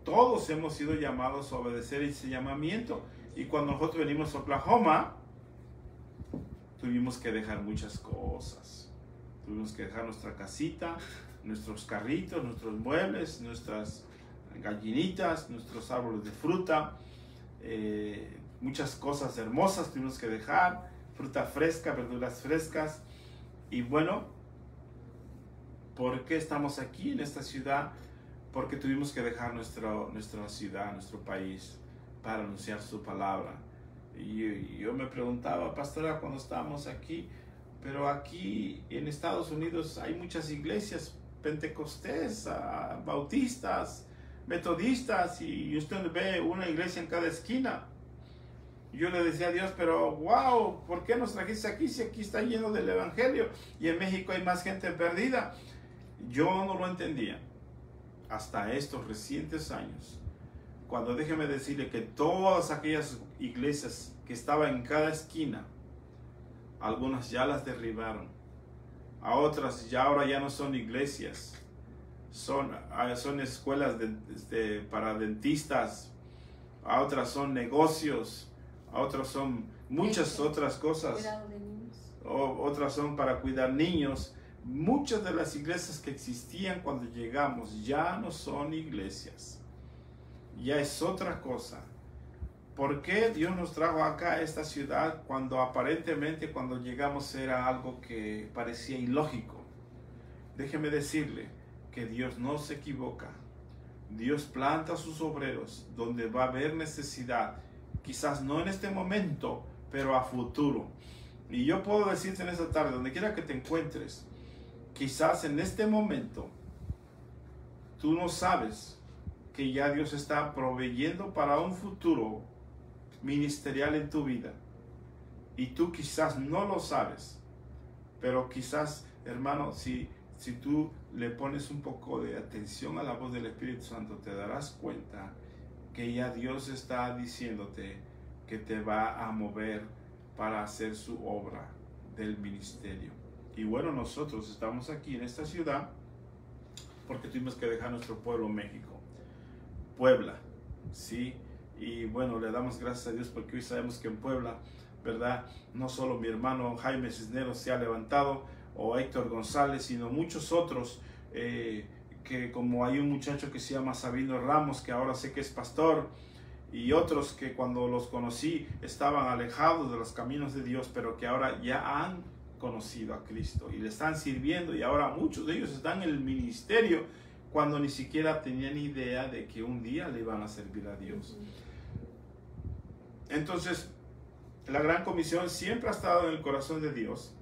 Todos hemos sido llamados a obedecer ese llamamiento. Y cuando nosotros venimos a Oklahoma, tuvimos que dejar muchas cosas. Tuvimos que dejar nuestra casita, nuestros carritos, nuestros muebles, nuestras gallinitas, nuestros árboles de fruta, muchas cosas hermosas tuvimos que dejar, fruta fresca, verduras frescas. Y bueno, ¿por qué estamos aquí en esta ciudad? Porque tuvimos que dejar nuestra ciudad, nuestro país, para anunciar su palabra. Y yo me preguntaba, pastora, cuando estábamos aquí, pero aquí en Estados Unidos hay muchas iglesias pentecostés, bautistas, metodistas, y usted ve una iglesia en cada esquina. Yo le decía a Dios, pero wow, ¿por qué nos trajiste aquí si aquí está lleno del Evangelio y en México hay más gente perdida? Yo no lo entendía hasta estos recientes años, cuando déjeme decirle que todas aquellas iglesias que estaban en cada esquina, algunas ya las derribaron, a otras ya ahora ya no son iglesias, son escuelas para dentistas, a otras son negocios, a otras son muchas otras cosas, Cuidado de niños. Otras son para cuidar niños. Muchas de las iglesias que existían cuando llegamos ya no son iglesias, ya es otra cosa. ¿por qué Dios nos trajo acá a esta ciudad cuando aparentemente cuando llegamos era algo que parecía ilógico? Déjeme decirle que Dios no se equivoca. Dios planta a sus obreros donde va a haber necesidad, quizás no en este momento, pero a futuro. Y yo puedo decirte en esta tarde, donde quiera que te encuentres, quizás en este momento tú no sabes que ya Dios está proveyendo para un futuro ministerial en tu vida. Y tú quizás no lo sabes, pero quizás, hermano, si tú le pones un poco de atención a la voz del Espíritu Santo, te darás cuenta que ya Dios está diciéndote que te va a mover para hacer su obra del ministerio. Y bueno, nosotros estamos aquí en esta ciudad porque tuvimos que dejar nuestro pueblo México, Puebla, ¿sí? Y bueno, le damos gracias a Dios porque hoy sabemos que en Puebla, ¿verdad? No solo mi hermano Jaime Cisneros se ha levantado, o Héctor González, sino muchos otros, que como hay un muchacho que se llama Sabino Ramos, que ahora sé que es pastor, y otros que cuando los conocí estaban alejados de los caminos de Dios, pero que ahora ya han conocido a Cristo y le están sirviendo, y ahora muchos de ellos están en el ministerio cuando ni siquiera tenían idea de que un día le iban a servir a Dios. Entonces, la Gran Comisión siempre ha estado en el corazón de Dios,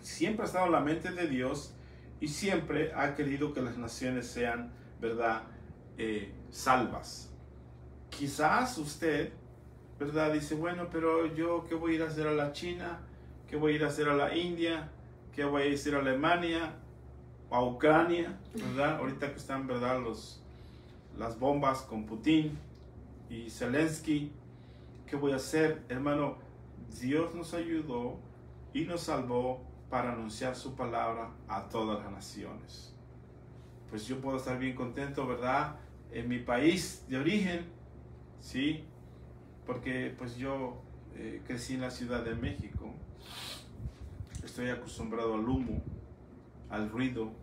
siempre ha estado en la mente de Dios, y siempre ha querido que las naciones sean, ¿verdad?, salvas. Quizás usted, ¿verdad?, dice, bueno, pero yo, ¿qué voy a ir a hacer a la China? ¿Qué voy a ir a hacer a la India? ¿Qué voy a ir a Alemania? A Ucrania, ¿verdad? Ahorita que están, ¿verdad?, las bombas con Putin y Zelensky. ¿Qué voy a hacer? Hermano, Dios nos ayudó y nos salvó para anunciar su palabra a todas las naciones. Pues yo puedo estar bien contento, ¿verdad?, en mi país de origen, ¿sí? Porque pues yo crecí en la Ciudad de México. Estoy acostumbrado al humo, al ruido,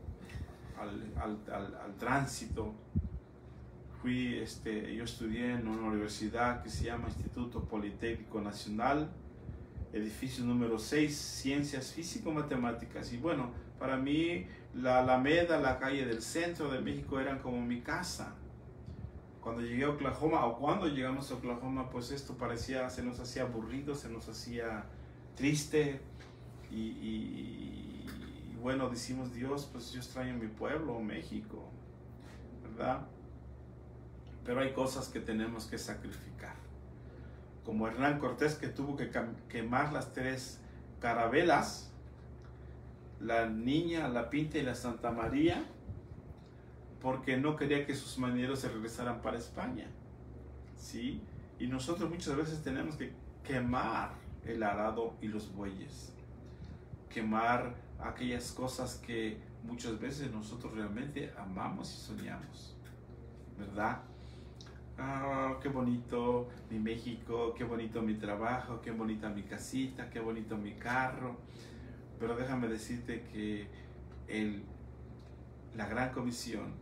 al tránsito. Yo estudié en una universidad que se llama Instituto Politécnico Nacional, edificio número 6, Ciencias Físico-Matemáticas. Y bueno, para mí la Alameda, la calle del centro de México eran como mi casa. Cuando llegué a Oklahoma, o cuando llegamos a Oklahoma, pues esto se nos hacía aburrido, se nos hacía triste. Y bueno, decimos, Dios, pues yo extraño mi pueblo, México, ¿verdad? Pero hay cosas que tenemos que sacrificar. Como Hernán Cortés, que tuvo que quemar las 3 carabelas, la Niña, la Pinta y la Santa María, porque no quería que sus marineros se regresaran para España, ¿sí? Y nosotros muchas veces tenemos que quemar el arado y los bueyes, quemar aquellas cosas que muchas veces nosotros realmente amamos y soñamos, ¿verdad? Ah, qué bonito mi México, qué bonito mi trabajo, qué bonita mi casita, qué bonito mi carro. Pero déjame decirte que la Gran Comisión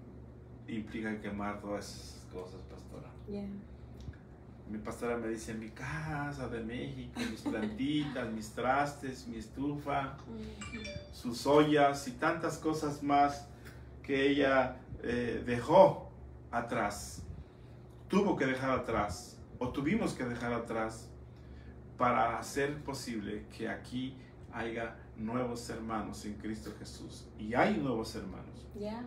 implica quemar todas esas cosas, pastora. Yeah. Mi pastora me dice, mi casa de México, mis plantitas, mis trastes, mi estufa, sus ollas y tantas cosas más que ella dejó atrás. Tuvo que dejar atrás, o tuvimos que dejar atrás, para hacer posible que aquí haya nuevos hermanos en Cristo Jesús. Y hay nuevos hermanos. Yeah.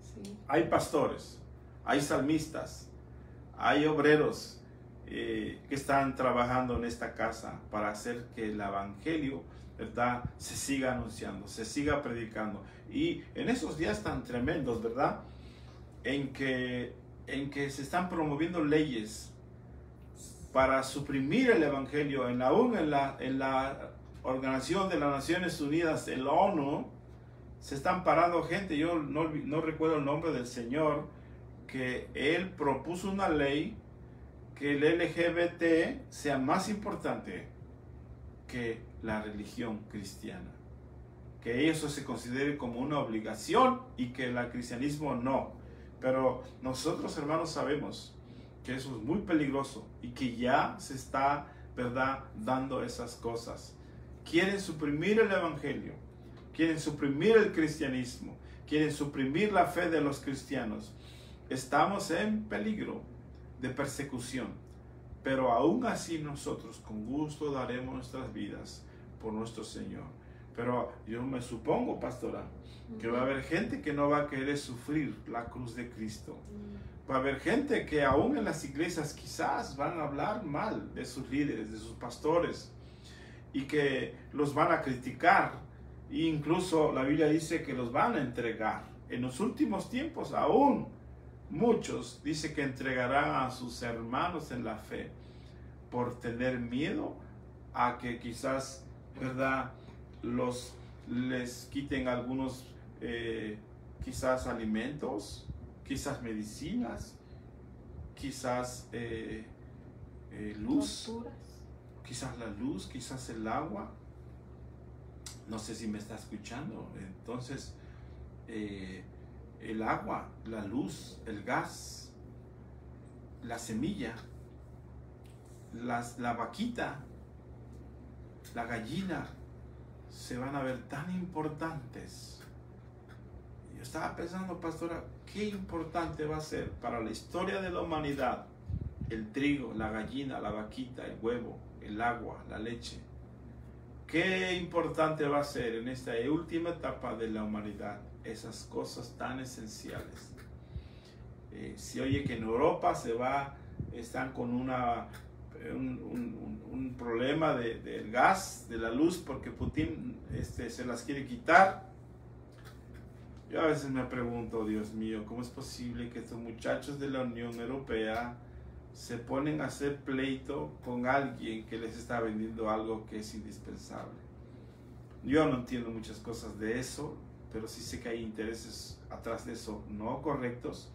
Sí. Hay pastores, hay salmistas, hay obreros que están trabajando en esta casa para hacer que el evangelio, ¿verdad?, se siga anunciando, se siga predicando. Y en esos días tan tremendos, ¿verdad?, en que se están promoviendo leyes para suprimir el evangelio, aún en la Organización de las Naciones Unidas, en la ONU, se están parando gente. Yo no recuerdo el nombre del señor, que él propuso una ley que el LGBT sea más importante que la religión cristiana, que eso se considere como una obligación y que el cristianismo no. Pero nosotros, hermanos, sabemos que eso es muy peligroso y que ya se está, ¿verdad?, dando esas cosas. Quieren suprimir el evangelio, quieren suprimir el cristianismo, quieren suprimir la fe de los cristianos. Estamos en peligro de persecución, pero aún así nosotros con gusto daremos nuestras vidas por nuestro Señor. Pero yo me supongo, pastora, que va a haber gente que no va a querer sufrir la cruz de Cristo. Va a haber gente que aún en las iglesias quizás van a hablar mal de sus líderes, de sus pastores, y que los van a criticar. E incluso la Biblia dice que los van a entregar. En los últimos tiempos aún muchos dice que entregarán a sus hermanos en la fe por tener miedo a que quizás, ¿verdad?, les quiten algunos quizás alimentos, quizás medicinas, quizás luz, Torturas. quizás la luz, quizás el agua. No sé si me está escuchando. Entonces, el agua, la luz, el gas, la semilla, la vaquita, la gallina, se van a ver tan importantes. Yo estaba pensando, pastora, qué importante va a ser para la historia de la humanidad el trigo, la gallina, la vaquita, el huevo, el agua, la leche. Qué importante va a ser en esta última etapa de la humanidad esas cosas tan esenciales. Se oye que en Europa están con un problema del gas, de la luz, porque Putin se las quiere quitar. Yo a veces me pregunto, Dios mío, ¿cómo es posible que estos muchachos de la Unión Europea se ponen a hacer pleito con alguien que les está vendiendo algo que es indispensable? Yo no entiendo muchas cosas de eso, pero sí sé que hay intereses atrás de eso no correctos,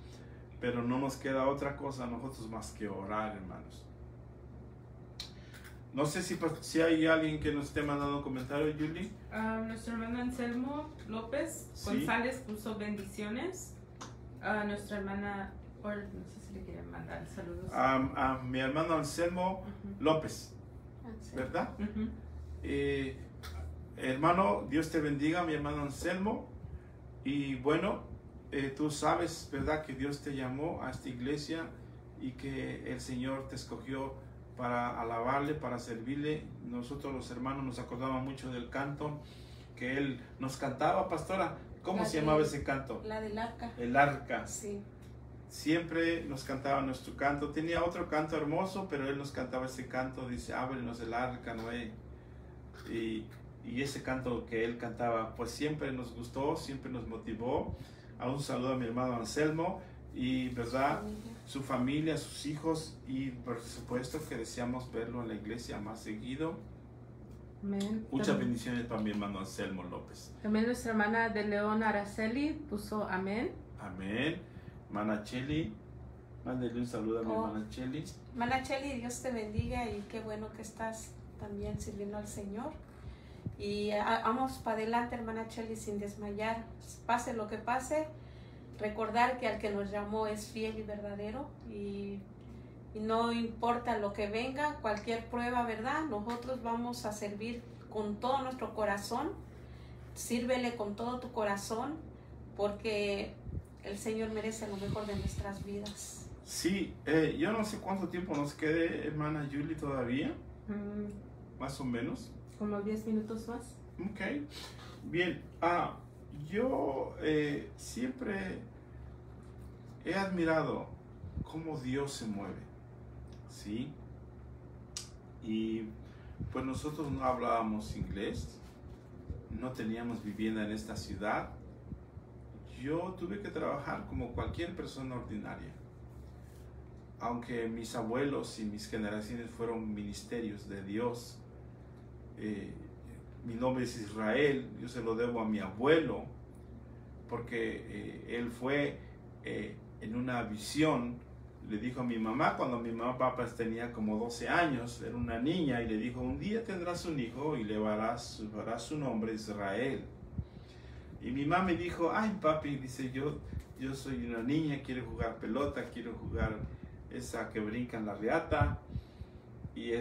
pero no nos queda otra cosa a nosotros más que orar, hermanos. No sé si hay alguien que nos esté mandando un comentario, Julie. Nuestro hermano Anselmo López González puso bendiciones. Nuestra hermana, no sé si le quieren mandar saludos. A mi hermano Anselmo López, ¿verdad? Hermano, Dios te bendiga, mi hermano Anselmo. Y bueno, tú sabes, ¿verdad?, que Dios te llamó a esta iglesia y que el Señor te escogió para alabarle, para servirle. Nosotros los hermanos nos acordamos mucho del canto que él nos cantaba, pastora. ¿Cómo se llamaba ese canto? La del arca. El arca. Sí. Siempre nos cantaba nuestro canto. Tenía otro canto hermoso, pero él nos cantaba ese canto. Dice, ábrenos el arca, Noé. Y ese canto que él cantaba, pues siempre nos gustó, siempre nos motivó. A un saludo a mi hermano Anselmo y, ¿verdad?, su familia, sus hijos, y por supuesto que deseamos verlo en la iglesia más seguido. Amén. Muchas bendiciones para mi hermano Anselmo López. También nuestra hermana de León Araceli puso amén. Amén. Hermana Cheli, mándele un saludo a mi hermana Cheli. Hermana Cheli, Dios te bendiga y qué bueno que estás también sirviendo al Señor. Y vamos para adelante, hermana Cheli, sin desmayar. Pase lo que pase, recordar que al que nos llamó es fiel y verdadero, y no importa lo que venga, cualquier prueba, ¿verdad? Nosotros vamos a servir con todo nuestro corazón. Sírvele con todo tu corazón, porque el Señor merece lo mejor de nuestras vidas. Sí, yo no sé cuánto tiempo nos quede, hermana Julie, todavía. Más o menos. Como 10 minutos más. Ok, bien. Yo siempre he admirado cómo Dios se mueve, ¿sí? Y pues nosotros no hablábamos inglés, no teníamos vivienda en esta ciudad. Yo tuve que trabajar como cualquier persona ordinaria. Aunque mis abuelos y mis generaciones fueron ministerios de Dios, mi nombre es Israel, yo se lo debo a mi abuelo, porque él fue en una visión, le dijo a mi mamá, cuando mi mamá tenía como 12 años, era una niña, y le dijo, un día tendrás un hijo y le darás su nombre Israel. Y mi mamá me dijo, ay papi, dice, yo soy una niña, quiero jugar pelota, quiero jugar esa que brinca en la riata, y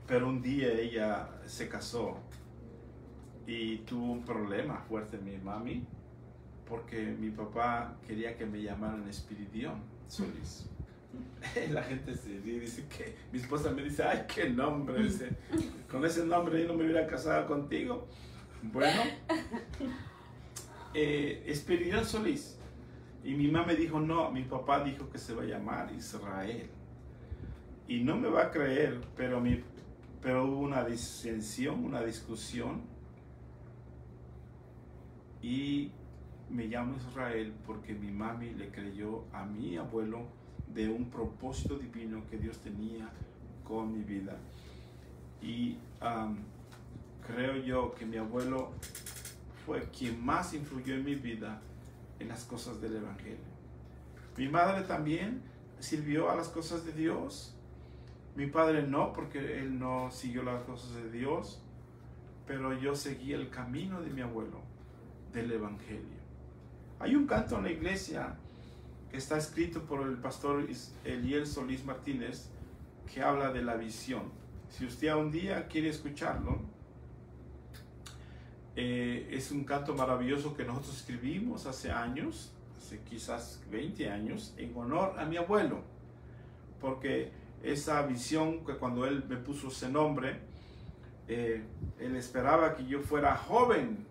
pero un día ella se casó y tuvo un problema fuerte mi mami, porque mi papá quería que me llamaran Espiridión Solís. La gente se ríe y dice que mi esposa me dice, ay, qué nombre, dice, con ese nombre yo no me hubiera casado contigo. Bueno, Espiridión Solís. Y mi mamá me dijo, no, mi papá dijo que se va a llamar Israel. Y no me va a creer, pero hubo una disensión, una discusión. Y me llamo Israel porque mi mami le creyó a mi abuelo de un propósito divino que Dios tenía con mi vida. Y creo yo que mi abuelo fue quien más influyó en mi vida en las cosas del Evangelio. Mi madre también sirvió a las cosas de Dios. Mi padre no, porque él no siguió las cosas de Dios, pero yo seguí el camino de mi abuelo, del Evangelio. Hay un canto en la iglesia que está escrito por el pastor Eliel Solís Martínez, que habla de la visión. Si usted un día quiere escucharlo, es un canto maravilloso que nosotros escribimos hace años, hace quizás 20 años, en honor a mi abuelo, porque esa visión que cuando él me puso ese nombre, él esperaba que yo fuera joven,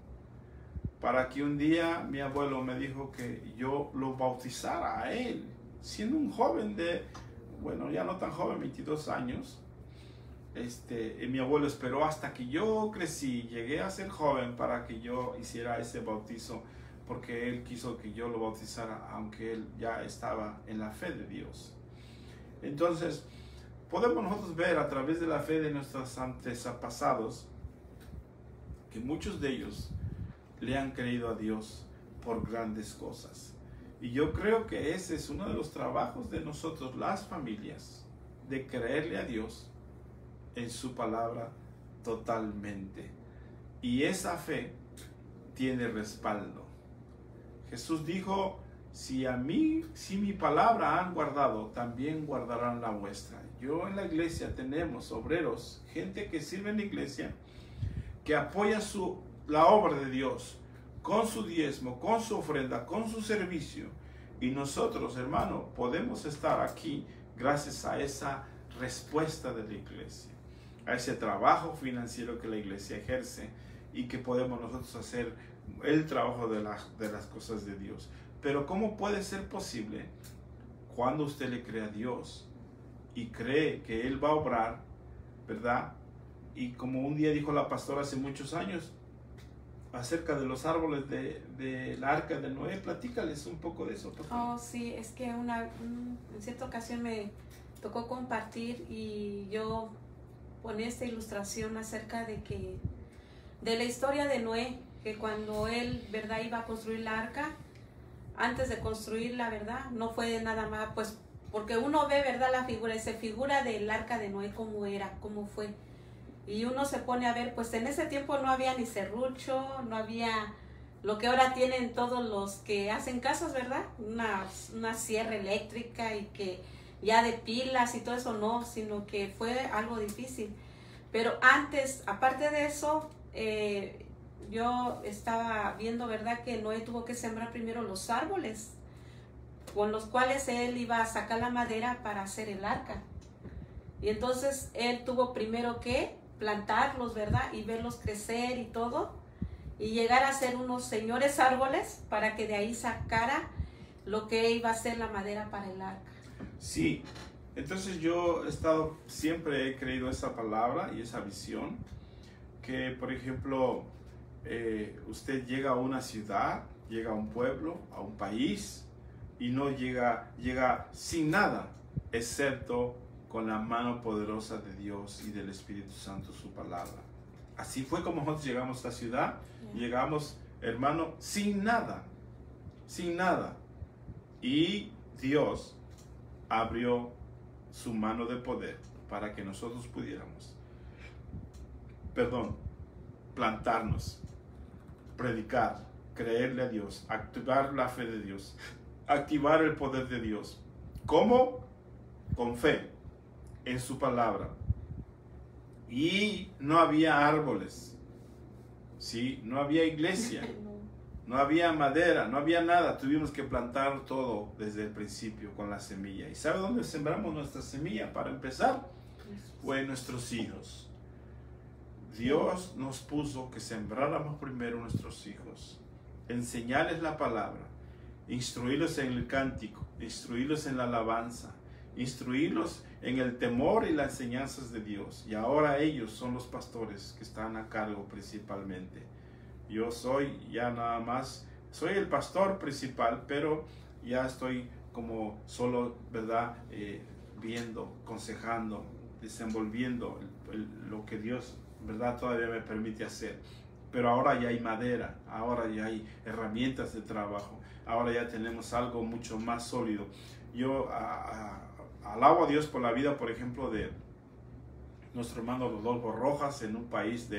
para que un día mi abuelo me dijo que yo lo bautizara a él, siendo un joven bueno, ya no tan joven, 22 años. Mi abuelo esperó hasta que yo crecí, llegué a ser joven para que yo hiciera ese bautizo, porque él quiso que yo lo bautizara, aunque él ya estaba en la fe de Dios. Entonces, podemos nosotros ver a través de la fe de nuestros antepasados que muchos de ellos le han creído a Dios por grandes cosas. Y yo creo que ese es uno de los trabajos de nosotros, las familias, de creerle a Dios en su palabra totalmente. Y esa fe tiene respaldo. Jesús dijo, si mi palabra han guardado, también guardarán la vuestra. Yo en la iglesia tenemos obreros, gente que sirve en la iglesia, que apoya la obra de Dios con su diezmo, con su ofrenda, con su servicio. Y nosotros, hermano, podemos estar aquí gracias a esa respuesta de la iglesia, a ese trabajo financiero que la iglesia ejerce y que podemos nosotros hacer el trabajo de las cosas de Dios. Pero ¿cómo puede ser posible cuando usted le cree a Dios y cree que Él va a obrar, verdad? Y como un día dijo la pastora hace muchos años acerca de los árboles de la arca de Noé, platícales un poco de eso, por favor. Oh, sí, es que en cierta ocasión me tocó compartir y yo ponía esta ilustración acerca de la historia de Noé, que cuando él, verdad, iba a construir la arca, antes de construirla, verdad, no fue nada más, pues, porque uno ve, verdad, la figura, se figura del arca de Noé, cómo era, cómo fue. Y uno se pone a ver, pues en ese tiempo no había ni serrucho, no había lo que ahora tienen todos los que hacen casas, ¿verdad? Una sierra eléctrica y que ya de pilas y todo eso no, sino que fue algo difícil. Pero antes, aparte de eso, yo estaba viendo, ¿verdad?, que Noé tuvo que sembrar primero los árboles con los cuales él iba a sacar la madera para hacer el arca. Y entonces él tuvo primero que plantarlos, ¿verdad?, y verlos crecer y todo, y llegar a ser unos señores árboles para que de ahí sacara lo que iba a ser la madera para el arca. Sí, entonces yo siempre he creído esa palabra y esa visión, que por ejemplo, usted llega a una ciudad, llega a un pueblo, a un país, y no llega sin nada, excepto con la mano poderosa de Dios y del Espíritu Santo, su palabra. Así fue como nosotros llegamos a esta ciudad. Llegamos, hermano, sin nada. Y Dios abrió su mano de poder para que nosotros pudiéramos, plantarnos, predicar, creerle a Dios, activar la fe de Dios, activar el poder de Dios. ¿Cómo? con fe en su palabra. Y no había árboles, ¿sí? No había iglesia, no había madera, no había nada. Tuvimos que plantar todo desde el principio con la semilla. ¿Y sabe dónde sembramos nuestra semilla? Para empezar, fue en nuestros hijos. Dios nos puso que sembráramos primero nuestros hijos, enseñarles la palabra, instruirlos en el cántico, instruirlos en la alabanza, instruirlos en el temor y las enseñanzas de Dios. Y ahora ellos son los pastores que están a cargo principalmente. Yo soy ya nada más, soy el pastor principal, pero ya estoy como solo, ¿verdad? Viendo, aconsejando, desenvolviendo lo que Dios, ¿verdad?, todavía me permite hacer. Pero ahora ya hay madera, ahora ya hay herramientas de trabajo, ahora ya tenemos algo mucho más sólido. Yo alabo a Dios por la vida, por ejemplo, de nuestro hermano Rodolfo Rojas en un país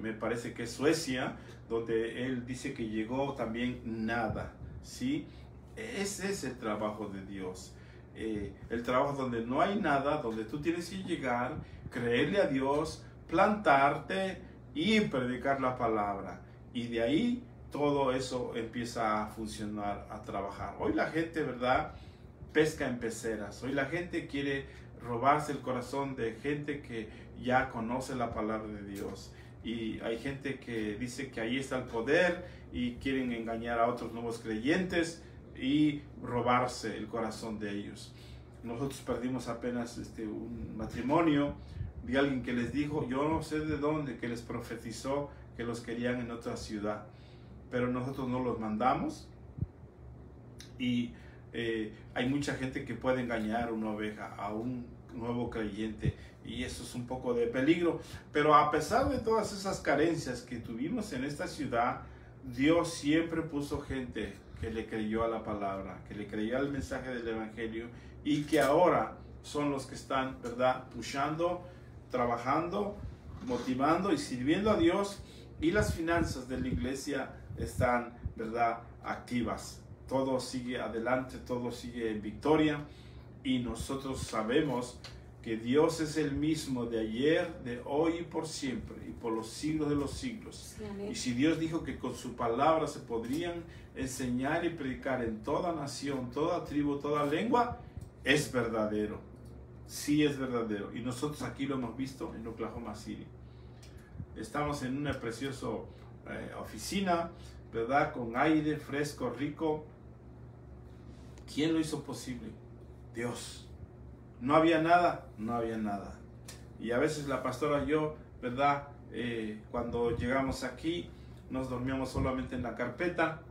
me parece que es Suecia, donde él dice que llegó también nada, ¿sí? Ese es el trabajo de Dios. El trabajo donde no hay nada, donde tú tienes que llegar, creerle a Dios, plantarte y predicar la palabra. Y de ahí todo eso empieza a funcionar, a trabajar. Hoy la gente, ¿verdad?, pesca en peceras. Hoy la gente quiere robarse el corazón de gente que ya conoce la palabra de Dios. Y hay gente que dice que ahí está el poder y quieren engañar a otros nuevos creyentes y robarse el corazón de ellos. Nosotros perdimos apenas un matrimonio de alguien que les dijo, yo no sé de dónde, que les profetizó que los querían en otra ciudad, pero nosotros no los mandamos. Y hay mucha gente que puede engañar a una oveja, a un nuevo creyente, y eso es un poco de peligro. Pero a pesar de todas esas carencias que tuvimos en esta ciudad, Dios siempre puso gente que le creyó a la palabra, que le creyó al mensaje del evangelio, y que ahora son los que están, ¿verdad?, pushando, trabajando, motivando y sirviendo a Dios, y las finanzas de la iglesia están, ¿verdad?, activas. Todo sigue adelante, todo sigue en victoria, y nosotros sabemos que Dios es el mismo de ayer, de hoy y por siempre, y por los siglos de los siglos. Sí, y si Dios dijo que con su palabra se podrían enseñar y predicar en toda nación, toda tribu, toda lengua, es verdadero. Sí es verdadero. Y nosotros aquí lo hemos visto en Oklahoma City. Estamos en una preciosa oficina, ¿verdad?, con aire fresco, rico. ¿Quién lo hizo posible? Dios. No había nada, no había nada. Y a veces la pastora y yo, ¿verdad?, cuando llegamos aquí, nos dormíamos solamente en la carpeta,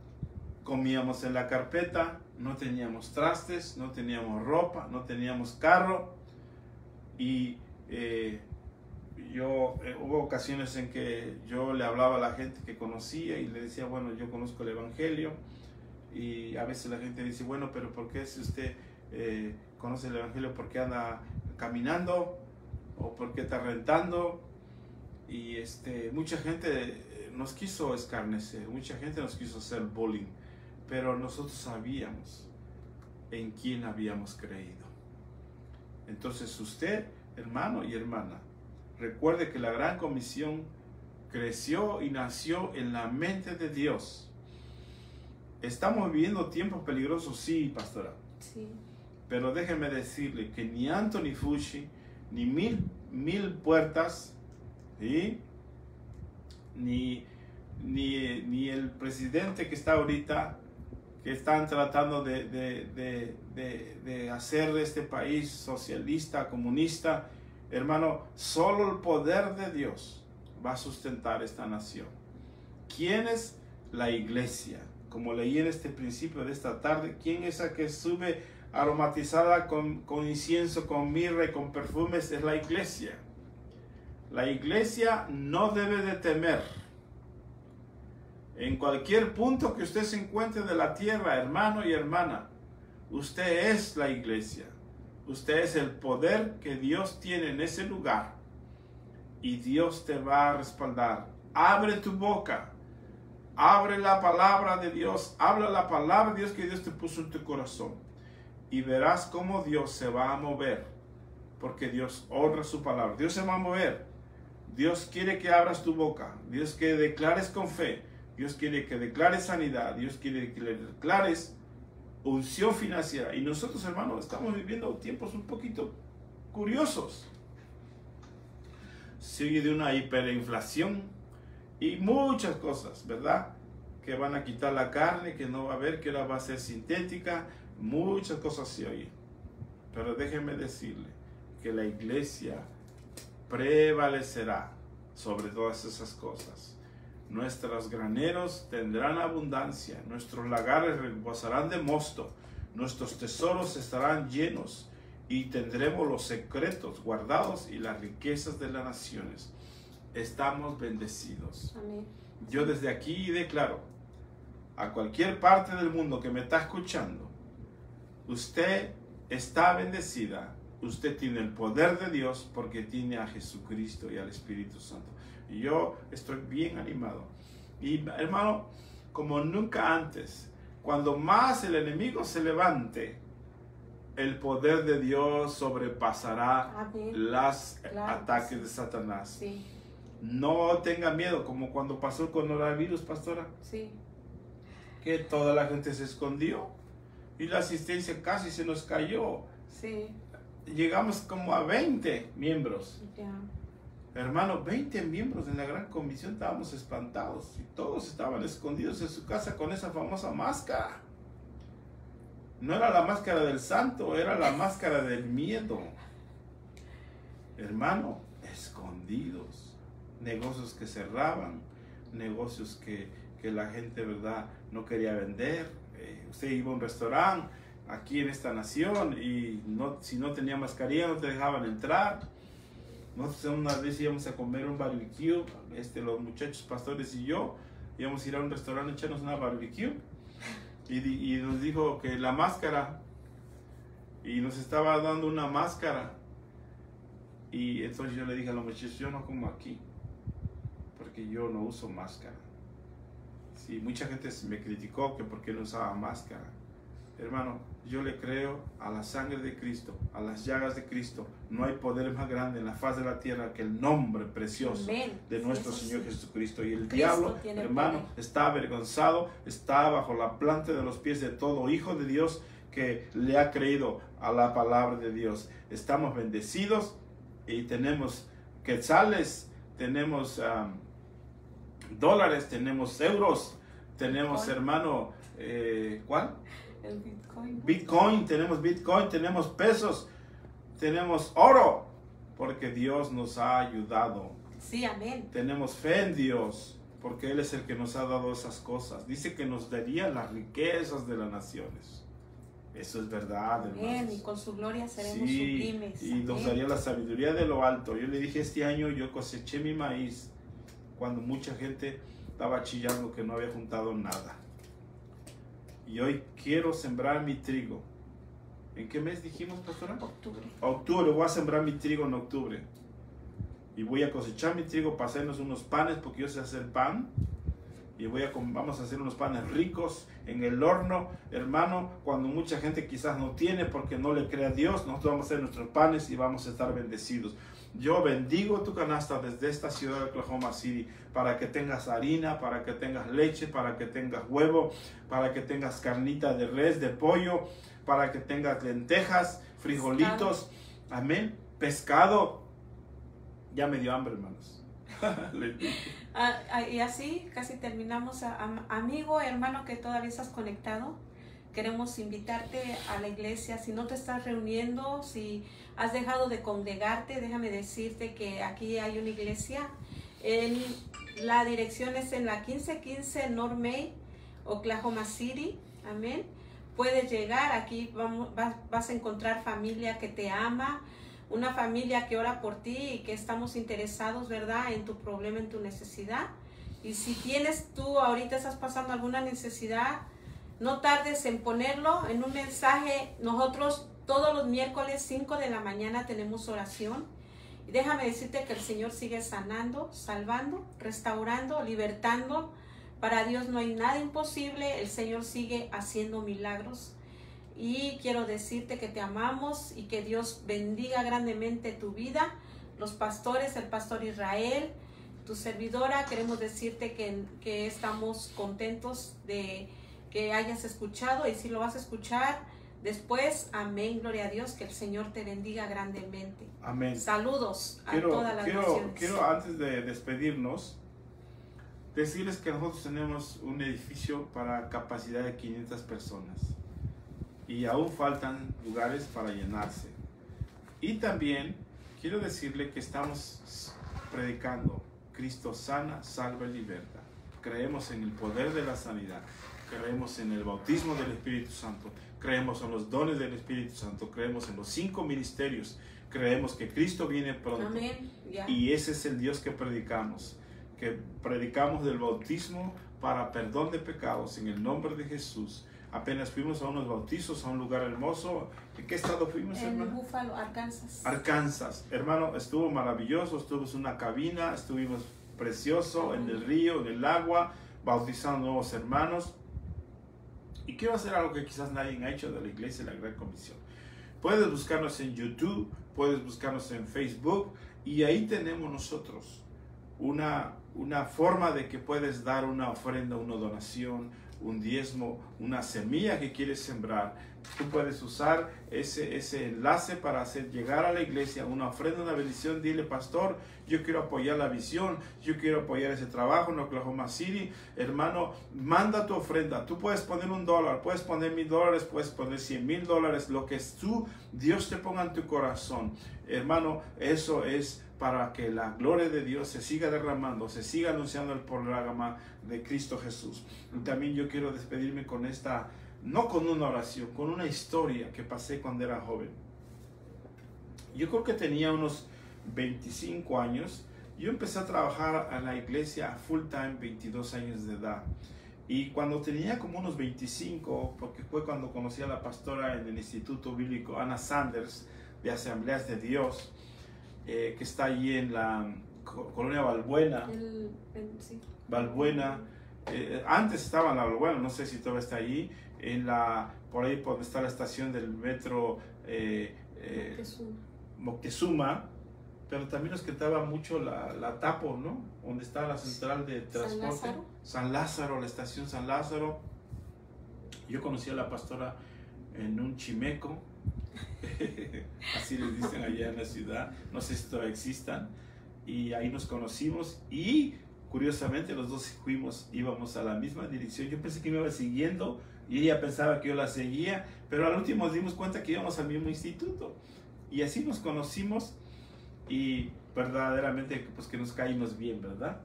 comíamos en la carpeta, no teníamos trastes, no teníamos ropa, no teníamos carro. Y hubo ocasiones en que yo le hablaba a la gente que conocía y le decía, bueno, yo conozco el evangelio. Y a veces la gente dice, bueno, pero ¿por qué si usted conoce el evangelio, por qué anda caminando? ¿O por qué está rentando? Y mucha gente nos quiso escarnecer, mucha gente nos quiso hacer bullying, pero nosotros sabíamos en quién habíamos creído. Entonces usted, hermano y hermana, recuerde que la gran comisión creció y nació en la mente de Dios. Estamos viviendo tiempos peligrosos, sí, pastora. Sí. Pero déjeme decirle que ni Anthony Fauci, ni mil puertas, ¿sí?, ni el presidente que está ahorita, que están tratando de hacer este país socialista, comunista, hermano, solo el poder de Dios va a sustentar esta nación. ¿Quién es la iglesia? Como leí en este principio de esta tarde, ¿quién es la que sube aromatizada con incienso, con mirra y con perfumes? Es la iglesia. La iglesia no debe de temer. En cualquier punto que usted se encuentre de la tierra, hermano y hermana, usted es la iglesia. Usted es el poder que Dios tiene en ese lugar. Y Dios te va a respaldar. Abre tu boca. Abre la palabra de Dios. Habla la palabra de Dios que Dios te puso en tu corazón. y verás cómo Dios se va a mover, porque Dios honra su palabra. Dios se va a mover. Dios quiere que abras tu boca. Dios quiere que declares con fe. Dios quiere que declares sanidad. Dios quiere que le declares unción financiera. Y nosotros, hermanos, estamos viviendo tiempos un poquito curiosos. Sigue de una hiperinflación y muchas cosas, ¿verdad? Que van a quitar la carne, que no va a haber, que ahora va a ser sintética. Muchas cosas se oyen. Pero déjenme decirle que la iglesia prevalecerá sobre todas esas cosas. Nuestros graneros tendrán abundancia, nuestros lagares rebosarán de mosto, nuestros tesoros estarán llenos y tendremos los secretos guardados y las riquezas de las naciones. Estamos bendecidos. Amén. Yo desde aquí declaro a cualquier parte del mundo que me está escuchando, usted está bendecida. Usted tiene el poder de Dios porque tiene a Jesucristo y al Espíritu Santo. Y yo estoy bien animado. Y hermano, como nunca antes, cuando más el enemigo se levante, el poder de Dios sobrepasará Amén. los Claro, ataques sí. de Satanás. Sí, No tenga miedo, como cuando pasó con el coronavirus, pastora, sí. que toda la gente se escondió y la asistencia casi se nos cayó. Sí, Llegamos como a 20 miembros. ya. Hermano, 20 miembros en la gran comisión, estábamos espantados y todos estaban escondidos en su casa con esa famosa máscara. No era la máscara del santo, era la máscara del miedo. Hermano, escondidos. Negocios que cerraban, negocios que la gente, ¿verdad?, no quería vender. Usted iba a un restaurante aquí en esta nación y si no tenía mascarilla no te dejaban entrar. Nosotros una vez íbamos a comer un barbecue, los muchachos pastores y yo íbamos a ir a un restaurante a echarnos una barbecue y nos dijo que la máscara, y nos estaba dando una máscara, y entonces yo le dije a los muchachos, yo no como aquí porque yo no uso máscara. Sí, mucha gente me criticó que por qué no usaba máscara. Hermano, yo le creo a la sangre de Cristo, a las llagas de Cristo. No hay poder más grande en la faz de la tierra que el nombre precioso Amén. de nuestro Sí, Señor sí. Jesucristo. Y el Cristo diablo, tiene hermano, poder. está avergonzado, está bajo la planta de los pies de todo hijo de Dios que le ha creído a la palabra de Dios. Estamos bendecidos y tenemos quetzales, tenemos dólares, tenemos euros, tenemos, Bitcoin. hermano, ¿cuál? El Bitcoin. Bitcoin, tenemos pesos, tenemos oro, porque Dios nos ha ayudado. Sí, amén. Tenemos fe en Dios, porque Él es el que nos ha dado esas cosas. Dice que nos daría las riquezas de las naciones. Eso es verdad, Amén. hermanos. Y con su gloria seremos Sí, sublimes. y nos Amén. daría la sabiduría de lo alto. Yo le dije, este año yo coseché mi maíz cuando mucha gente estaba chillando que no había juntado nada. Y hoy quiero sembrar mi trigo. ¿En qué mes dijimos, pastora? Octubre. Octubre, voy a sembrar mi trigo en octubre. Y voy a cosechar mi trigo para hacernos unos panes, porque yo sé hacer pan. Y vamos a hacer unos panes ricos en el horno, hermano, cuando mucha gente quizás no tiene porque no le cree a Dios. Nosotros vamos a hacer nuestros panes y vamos a estar bendecidos. Yo bendigo tu canasta desde esta ciudad de Oklahoma City para que tengas harina, para que tengas leche, para que tengas huevo, para que tengas carnita de res, de pollo, para que tengas lentejas, frijolitos, amén, pescado. Ya me dio hambre, hermanos. Y así casi terminamos. Amigo, hermano que todavía estás conectado, queremos invitarte a la iglesia. Si no te estás reuniendo, si has dejado de congregarte, déjame decirte que aquí hay una iglesia. La dirección es en la 1515 North May, Oklahoma City. Amén. Puedes llegar aquí, vas a encontrar familia que te ama, una familia que ora por ti y que estamos interesados, ¿verdad?, en tu problema, en tu necesidad. Y si ahorita estás pasando alguna necesidad, no tardes en ponerlo en un mensaje. Nosotros todos los miércoles 5 de la mañana tenemos oración. Y déjame decirte que el Señor sigue sanando, salvando, restaurando, libertando. Para Dios no hay nada imposible. El Señor sigue haciendo milagros. y quiero decirte que te amamos y que Dios bendiga grandemente tu vida. Los pastores, el pastor Israel, tu servidora, queremos decirte que estamos contentos de que hayas escuchado, y si lo vas a escuchar después, amén, gloria a Dios, que el Señor te bendiga grandemente. Amén. Saludos a todas las naciones. Quiero antes de despedirnos, decirles que nosotros tenemos un edificio para capacidad de 500 personas y aún faltan lugares para llenarse. Y también quiero decirle que estamos predicando: Cristo sana, salva y liberta. Creemos en el poder de la sanidad, creemos en el bautismo del Espíritu Santo, creemos en los dones del Espíritu Santo, creemos en los 5 ministerios, creemos que Cristo viene pronto. Amén. Yeah. Y ese es el Dios que predicamos del bautismo para perdón de pecados en el nombre de Jesús. Apenas fuimos a unos bautizos a un lugar hermoso. ¿En qué estado fuimos, hermano? En Buffalo, Arkansas. Arkansas, hermano, estuvo maravilloso. Estuvimos en una cabina, estuvimos precioso en el río, en el agua, bautizando nuevos hermanos. Y quiero hacer algo que quizás nadie ha hecho de la iglesia de la Gran Comisión. Puedes buscarnos en YouTube, puedes buscarnos en Facebook, y ahí tenemos nosotros una forma de que puedes dar una ofrenda, una donación, un diezmo, una semilla que quieres sembrar. Tú puedes usar ese enlace para hacer llegar a la iglesia una ofrenda, una bendición. Dile: pastor, yo quiero apoyar la visión, yo quiero apoyar ese trabajo en Oklahoma City. Hermano, manda tu ofrenda. Tú puedes poner $1, puedes poner $1,000, puedes poner $100,000, lo que Dios te ponga en tu corazón. Hermano, eso es para que la gloria de Dios se siga derramando, se siga anunciando el programa de Cristo Jesús. Y también yo quiero despedirme con no con una oración, con una historia que pasé cuando era joven. Yo creo que tenía unos 25 años. Yo empecé a trabajar a la iglesia full time, 22 años de edad. Y cuando tenía como unos 25, porque fue cuando conocí a la pastora en el Instituto Bíblico, Ana Sanders, de Asambleas de Dios, que está allí en la colonia Balbuena. Sí. Balbuena. Antes estaba en la Balbuena, no sé si todavía está allí, por ahí donde está la estación del metro Moctezuma, pero también nos quedaba mucho la Tapo, ¿no? Donde está la central de transporte. San Lázaro, la estación San Lázaro. Yo conocí a la pastora en un chimeco, así les dicen allá en la ciudad, no sé si todavía existan, y ahí nos conocimos, y curiosamente los dos íbamos a la misma dirección. Yo pensé que me iba siguiendo y ella pensaba que yo la seguía, pero al último nos dimos cuenta que íbamos al mismo instituto, y así nos conocimos, y verdaderamente pues que nos caímos bien, ¿verdad?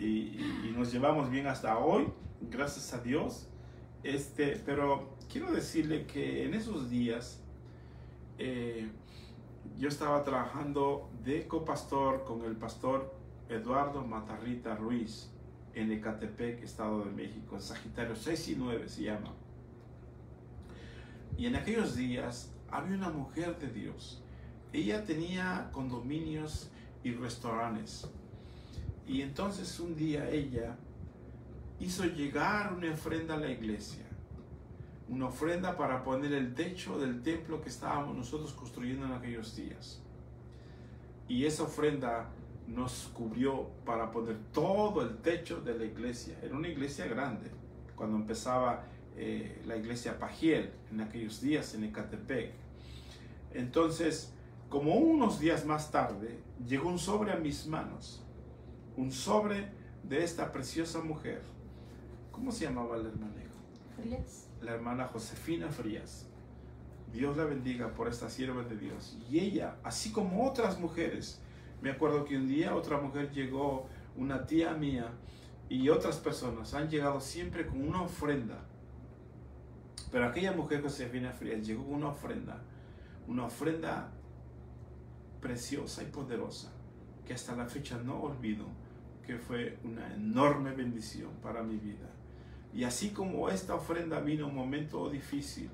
Y nos llevamos bien hasta hoy, gracias a Dios. Pero quiero decirle que en esos días yo estaba trabajando de copastor con el pastor Eduardo Matarrita Ruiz en Ecatepec, Estado de México, en Sagitario 6 y 9 se llama. Y en aquellos días había una mujer de Dios. Ella tenía condominios y restaurantes. Y entonces un día ella hizo llegar una ofrenda a la iglesia. Una ofrenda para poner el techo del templo que estábamos nosotros construyendo en aquellos días. Y esa ofrenda nos cubrió para poner todo el techo de la iglesia. Era una iglesia grande, cuando empezaba la iglesia Pajiel, en aquellos días en Ecatepec. Entonces, como unos días más tarde, llegó un sobre a mis manos. Un sobre de esta preciosa mujer. ¿Cómo se llamaba la hermana? Frías. La hermana Josefina Frías. Dios la bendiga por esta sierva de Dios. Y ella, así como otras mujeres, me acuerdo que un día otra mujer llegó, una tía mía, y otras personas han llegado siempre con una ofrenda. Pero aquella mujer, Josefina Frías, llegó con una ofrenda preciosa y poderosa, que hasta la fecha no olvido, que fue una enorme bendición para mi vida. Y así como esta ofrenda vino un momento difícil,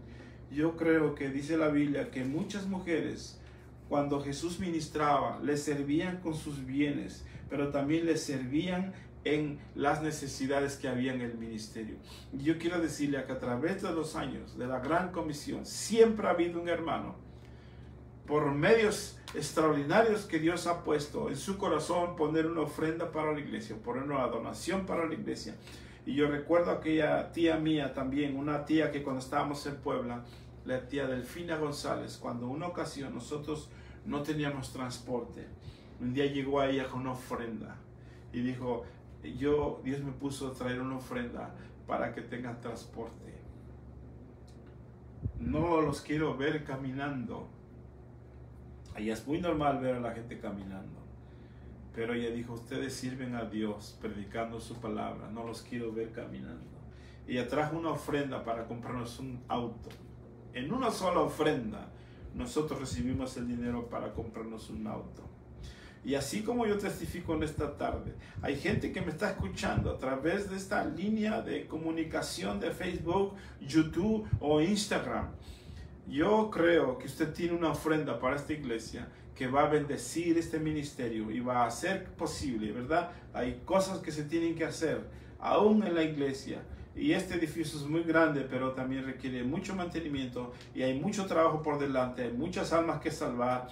yo creo que dice la Biblia que muchas mujeres, cuando Jesús ministraba, le servían con sus bienes, pero también le servían en las necesidades que había en el ministerio. Y yo quiero decirle que a través de los años de la Gran Comisión siempre ha habido un hermano, por medios extraordinarios que Dios ha puesto en su corazón, poner una ofrenda para la iglesia, poner una donación para la iglesia. Y yo recuerdo aquella tía mía también, una tía que cuando estábamos en Puebla, la tía Delfina González, cuando una ocasión nosotros no teníamos transporte, un día llegó a ella con una ofrenda y dijo, Dios me puso a traer una ofrenda para que tengan transporte. No los quiero ver caminando. Allá es muy normal ver a la gente caminando. Pero ella dijo, ustedes sirven a Dios predicando su palabra, no los quiero ver caminando. Ella trajo una ofrenda para comprarnos un auto. En una sola ofrenda, nosotros recibimos el dinero para comprarnos un auto. Y así como yo testifico en esta tarde, hay gente que me está escuchando a través de esta línea de comunicación de Facebook, YouTube o Instagram. Yo creo que usted tiene una ofrenda para esta iglesia que va a bendecir este ministerio y va a hacer posible, ¿verdad? Hay cosas que se tienen que hacer aún en la iglesia. Y este edificio es muy grande, pero también requiere mucho mantenimiento y hay mucho trabajo por delante, hay muchas almas que salvar.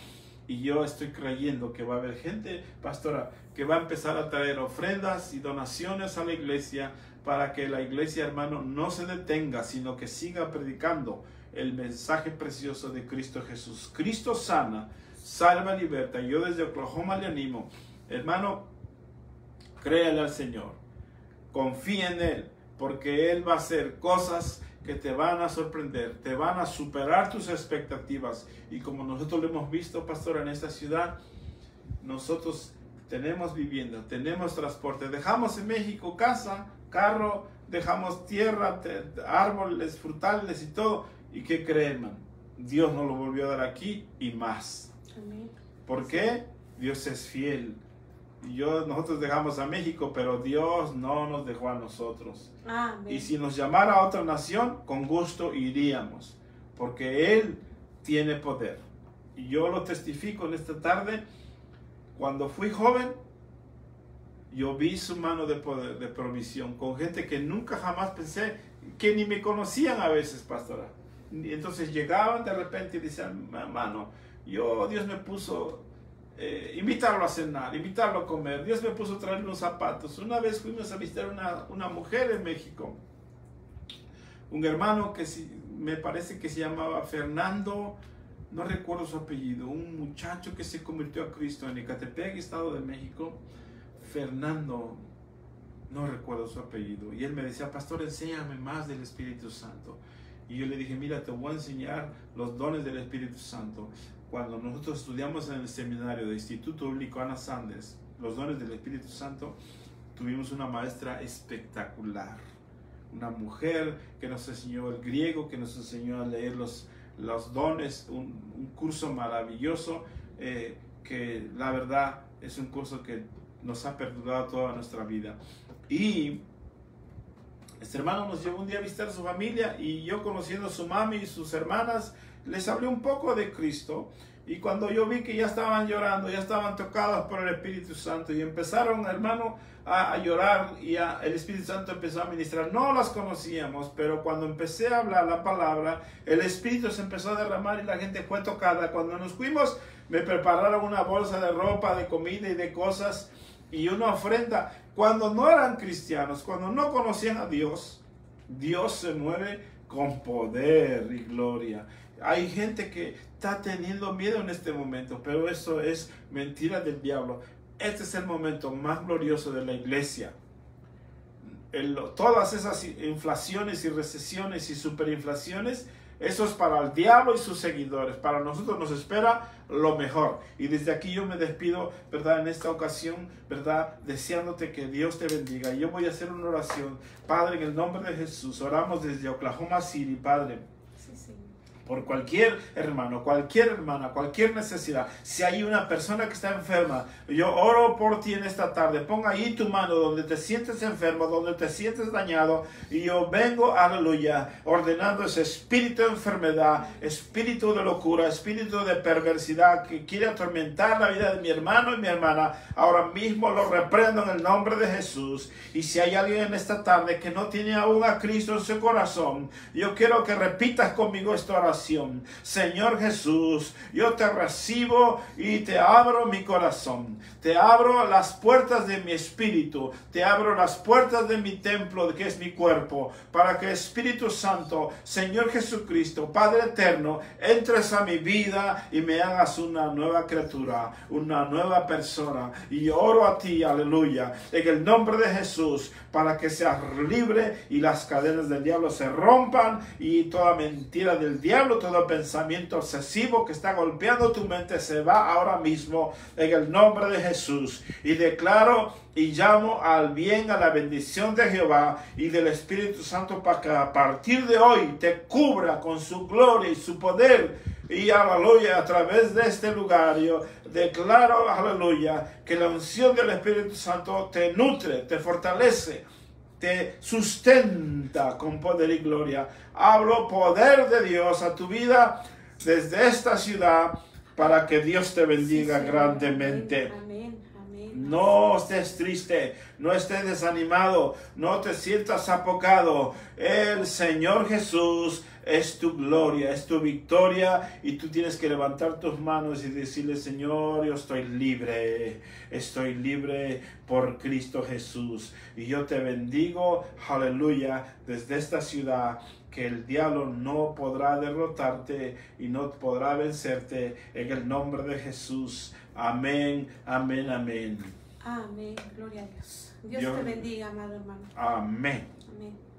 Y yo estoy creyendo que va a haber gente, pastora, que va a empezar a traer ofrendas y donaciones a la iglesia para que la iglesia, hermano, no se detenga, sino que siga predicando el mensaje precioso de Cristo Jesús. Cristo sana, salva, liberta. Yo desde Oklahoma le animo, hermano, créale al Señor, confía en Él, porque Él va a hacer cosas que te van a sorprender, te van a superar tus expectativas. Y como nosotros lo hemos visto, pastor, en esta ciudad, nosotros tenemos vivienda, tenemos transporte, dejamos en México casa, carro, dejamos tierra, árboles frutales y todo. ¿Y qué creen, man? Dios nos lo volvió a dar aquí y más. Amén. ¿Por qué? Dios es fiel. Nosotros dejamos a México, pero Dios no nos dejó a nosotros. Amén. Y si nos llamara a otra nación, con gusto iríamos, porque Él tiene poder. Y yo lo testifico en esta tarde. Cuando fui joven, yo vi su mano de poder, de provisión, con gente que nunca jamás pensé, que ni me conocían a veces, pastora. Y entonces llegaban de repente y decían, hermano, Dios me puso invitarlo a cenar, invitarlo a comer. Dios me puso a traerle unos zapatos. Una vez fuimos a visitar una mujer en México. Un hermano que me parece que se llamaba Fernando, no recuerdo su apellido, un muchacho que se convirtió a Cristo en Ecatepec, Estado de México. Fernando, no recuerdo su apellido. Y él me decía, pastor, enséñame más del Espíritu Santo. Y yo le dije, mira, te voy a enseñar los dones del Espíritu Santo. Cuando nosotros estudiamos en el seminario de Instituto Bíblico Ana Sández, los dones del Espíritu Santo, tuvimos una maestra espectacular. Una mujer que nos enseñó el griego, que nos enseñó a leer los dones, un curso maravilloso, que la verdad es un curso que nos ha perdurado toda nuestra vida. Y este hermano nos llevó un día a visitar a su familia y yo, conociendo a su mami y sus hermanas, les hablé un poco de Cristo. Y cuando yo vi que ya estaban llorando, ya estaban tocados por el Espíritu Santo y empezaron, hermano, a llorar, y el Espíritu Santo empezó a ministrar. No las conocíamos, pero cuando empecé a hablar la palabra, el Espíritu se empezó a derramar y la gente fue tocada. Cuando nos fuimos, me prepararon una bolsa de ropa, de comida y de cosas y una ofrenda. Cuando no eran cristianos, cuando no conocían a Dios, Dios se mueve con poder y gloria. Hay gente que está teniendo miedo en este momento, pero eso es mentira del diablo. Este es el momento más glorioso de la iglesia. Todas esas inflaciones y recesiones y superinflaciones, eso es para el diablo y sus seguidores. Para nosotros nos espera lo mejor. Y desde aquí yo me despido, ¿verdad? En esta ocasión, ¿verdad? Deseándote que Dios te bendiga. Yo voy a hacer una oración. Padre, en el nombre de Jesús, oramos desde Oklahoma City, Padre. Sí, sí. por cualquier hermano, cualquier hermana, cualquier necesidad. Si hay una persona que está enferma, yo oro por ti en esta tarde. Pon ahí tu mano donde te sientes enfermo, donde te sientes dañado, y yo vengo, aleluya, ordenando ese espíritu de enfermedad, espíritu de locura, espíritu de perversidad que quiere atormentar la vida de mi hermano y mi hermana. Ahora mismo lo reprendo en el nombre de Jesús. Y si hay alguien en esta tarde que no tiene aún a Cristo en su corazón, yo quiero que repitas conmigo esta oración. Señor Jesús, yo te recibo y te abro mi corazón. Te abro las puertas de mi espíritu. Te abro las puertas de mi templo, que es mi cuerpo, para que Espíritu Santo, Señor Jesucristo, Padre eterno, entres a mi vida y me hagas una nueva criatura, una nueva persona. Y yo oro a ti, aleluya, en el nombre de Jesús, para que seas libre y las cadenas del diablo se rompan, y toda mentira del diablo, todo pensamiento obsesivo que está golpeando tu mente se va ahora mismo en el nombre de Jesús. Y declaro y llamo al bien, a la bendición de Jehová y del Espíritu Santo, para que a partir de hoy te cubra con su gloria y su poder. Y aleluya, a través de este lugar yo declaro, aleluya, que la unción del Espíritu Santo te nutre, te fortalece, te sustenta con poder y gloria. Hablo poder de Dios a tu vida desde esta ciudad, para que Dios te bendiga grandemente. Amén. No estés triste, no estés desanimado, no te sientas apocado. El Señor Jesús es tu gloria, es tu victoria, y tú tienes que levantar tus manos y decirle: Señor, yo estoy libre por Cristo Jesús. Y yo te bendigo, aleluya, desde esta ciudad, que el diablo no podrá derrotarte y no podrá vencerte, en el nombre de Jesús. Amén, amén, amén. Amén, gloria a Dios. Dios te bendiga, amado hermano. Amén. Amén.